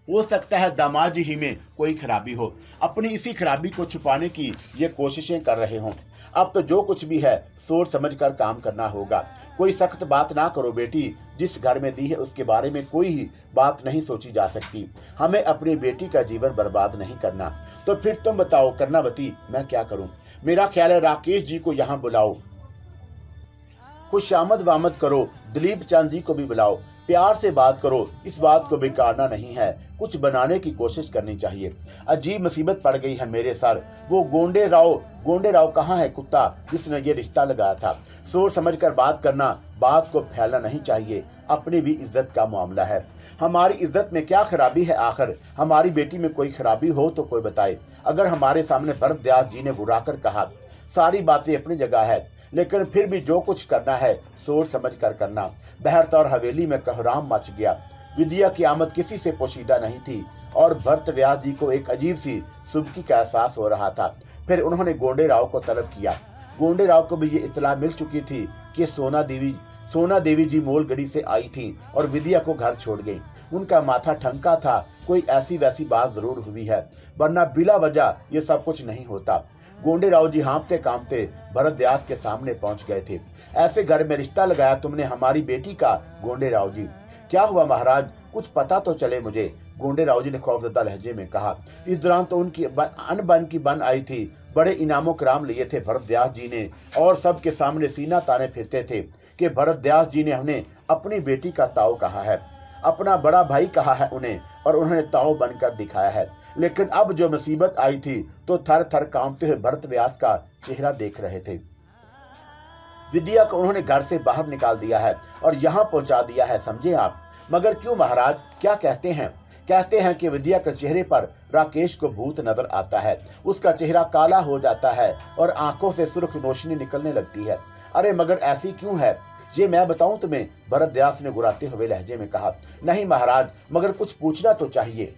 हो सकता है दामाद जी ही में कोई खराबी हो, अपनी इसी खराबी को छुपाने की ये कोशिशें कर रहे हों। अब तो जो कुछ भी है सोच समझ कर काम करना होगा। कोई सख्त बात ना करो बेटी, जिस घर में दी है उसके बारे में कोई ही बात नहीं सोची जा सकती। हमें अपनी बेटी का जीवन बर्बाद नहीं करना। तो फिर तुम बताओ कर्णावती, मैं क्या करूं? मेरा ख्याल है राकेश जी को यहाँ बुलाओ, खुशामद वामद करो, दिलीप चंद जी को भी बुलाओ, प्यार से बात करो। इस बात को बिगाड़ना नहीं है, कुछ बनाने की कोशिश करनी चाहिए। अजीब मुसीबत पड़ गई है मेरे सर। वो गोंडे राव कहाँ है कुत्ता जिसने ये रिश्ता लगाया था? सोच समझ कर बात करना, बात को फैलना नहीं चाहिए। अपनी भी इज्जत का मामला है। हमारी इज्जत में क्या खराबी है आखिर? हमारी बेटी में कोई खराबी हो तो कोई बताए। अगर हमारे सामने भरतव्यास जी ने बुरा कर कहा, सारी बातें अपनी जगह है, लेकिन फिर भी जो कुछ करना है सोच समझ कर करना। बहरतौर हवेली में कोहराम मच गया। विद्या की आमद किसी से पोशीदा नहीं थी और भरतव्यास जी को एक अजीब सी सुबकी का एहसास हो रहा था। फिर उन्होंने गोंडे राव को तलब किया। गोंडे राव को भी ये इत्तला मिल चुकी थी कि सोना देवी जी मोलगढ़ी से आई थी और विद्या को घर छोड़ गई। उनका माथा ठनका था, कोई ऐसी वैसी बात जरूर हुई है, वरना बिला वजह ये सब कुछ नहीं होता। गोंडे राव जी हाँफते कांपते भरतव्यास के सामने पहुंच गए थे। ऐसे घर में रिश्ता लगाया तुमने हमारी बेटी का? गोंडे राव जी, क्या हुआ महाराज, कुछ पता तो चले मुझे, गोंडे राव जी ने खौफजदा लहजे में कहा। इस दौरान तो उनकी अनबन की बन आई थी। बड़े इनामों कराम लिए थे भरतव्यास जी ने और सबके सामने सीना ताने फिरते थे कि भरतव्यास जी ने उन्हें अपनी बेटी का ताऊ कहा है, अपना बड़ा भाई कहा है उन्हें, और उन्होंने ताऊ बनकर दिखाया है। लेकिन अब जो मुसीबत आई थी तो थर थर कांपते हुए भरतव्यास का चेहरा देख रहे थे। विद्या को उन्होंने घर से बाहर निकाल दिया है और यहाँ पहुंचा दिया है, समझे आप? मगर क्यों महाराज, क्या कहते हैं? कहते हैं कि विद्या के चेहरे पर राकेश को भूत नजर आता है। उसका चेहरा काला हो जाता है और आंखों से सुर्ख रोशनी निकलने लगती है। अरे मगर ऐसी क्यों है, ये मैं बताऊं तुम्हें? भरतव्यास ने गुराते हुए लहजे में कहा। नहीं महाराज, मगर कुछ पूछना तो चाहिए,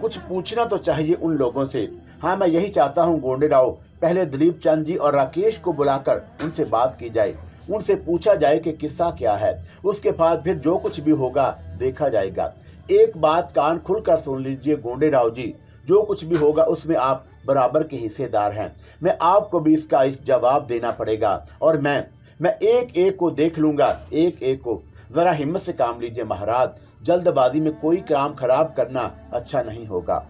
कुछ पूछना तो चाहिए उन लोगों से। हाँ, मैं यही चाहता हूँ गोंडे राव, पहले दिलीप चंद जी और राकेश को बुलाकर उनसे बात की जाए, उनसे पूछा जाए कि किस्सा क्या है। उसके बाद फिर जो कुछ भी होगा देखा जाएगा। एक बात कान खुलकर सुन लीजिए गोंडे राव जी, जो कुछ भी होगा उसमें आप बराबर के हिस्सेदार हैं। मैं आपको भी इसका जवाब देना पड़ेगा और मैं एक एक को देख लूंगा, एक एक को। जरा हिम्मत से काम लीजिए महाराज, जल्दबाजी में कोई काम खराब करना अच्छा नहीं होगा।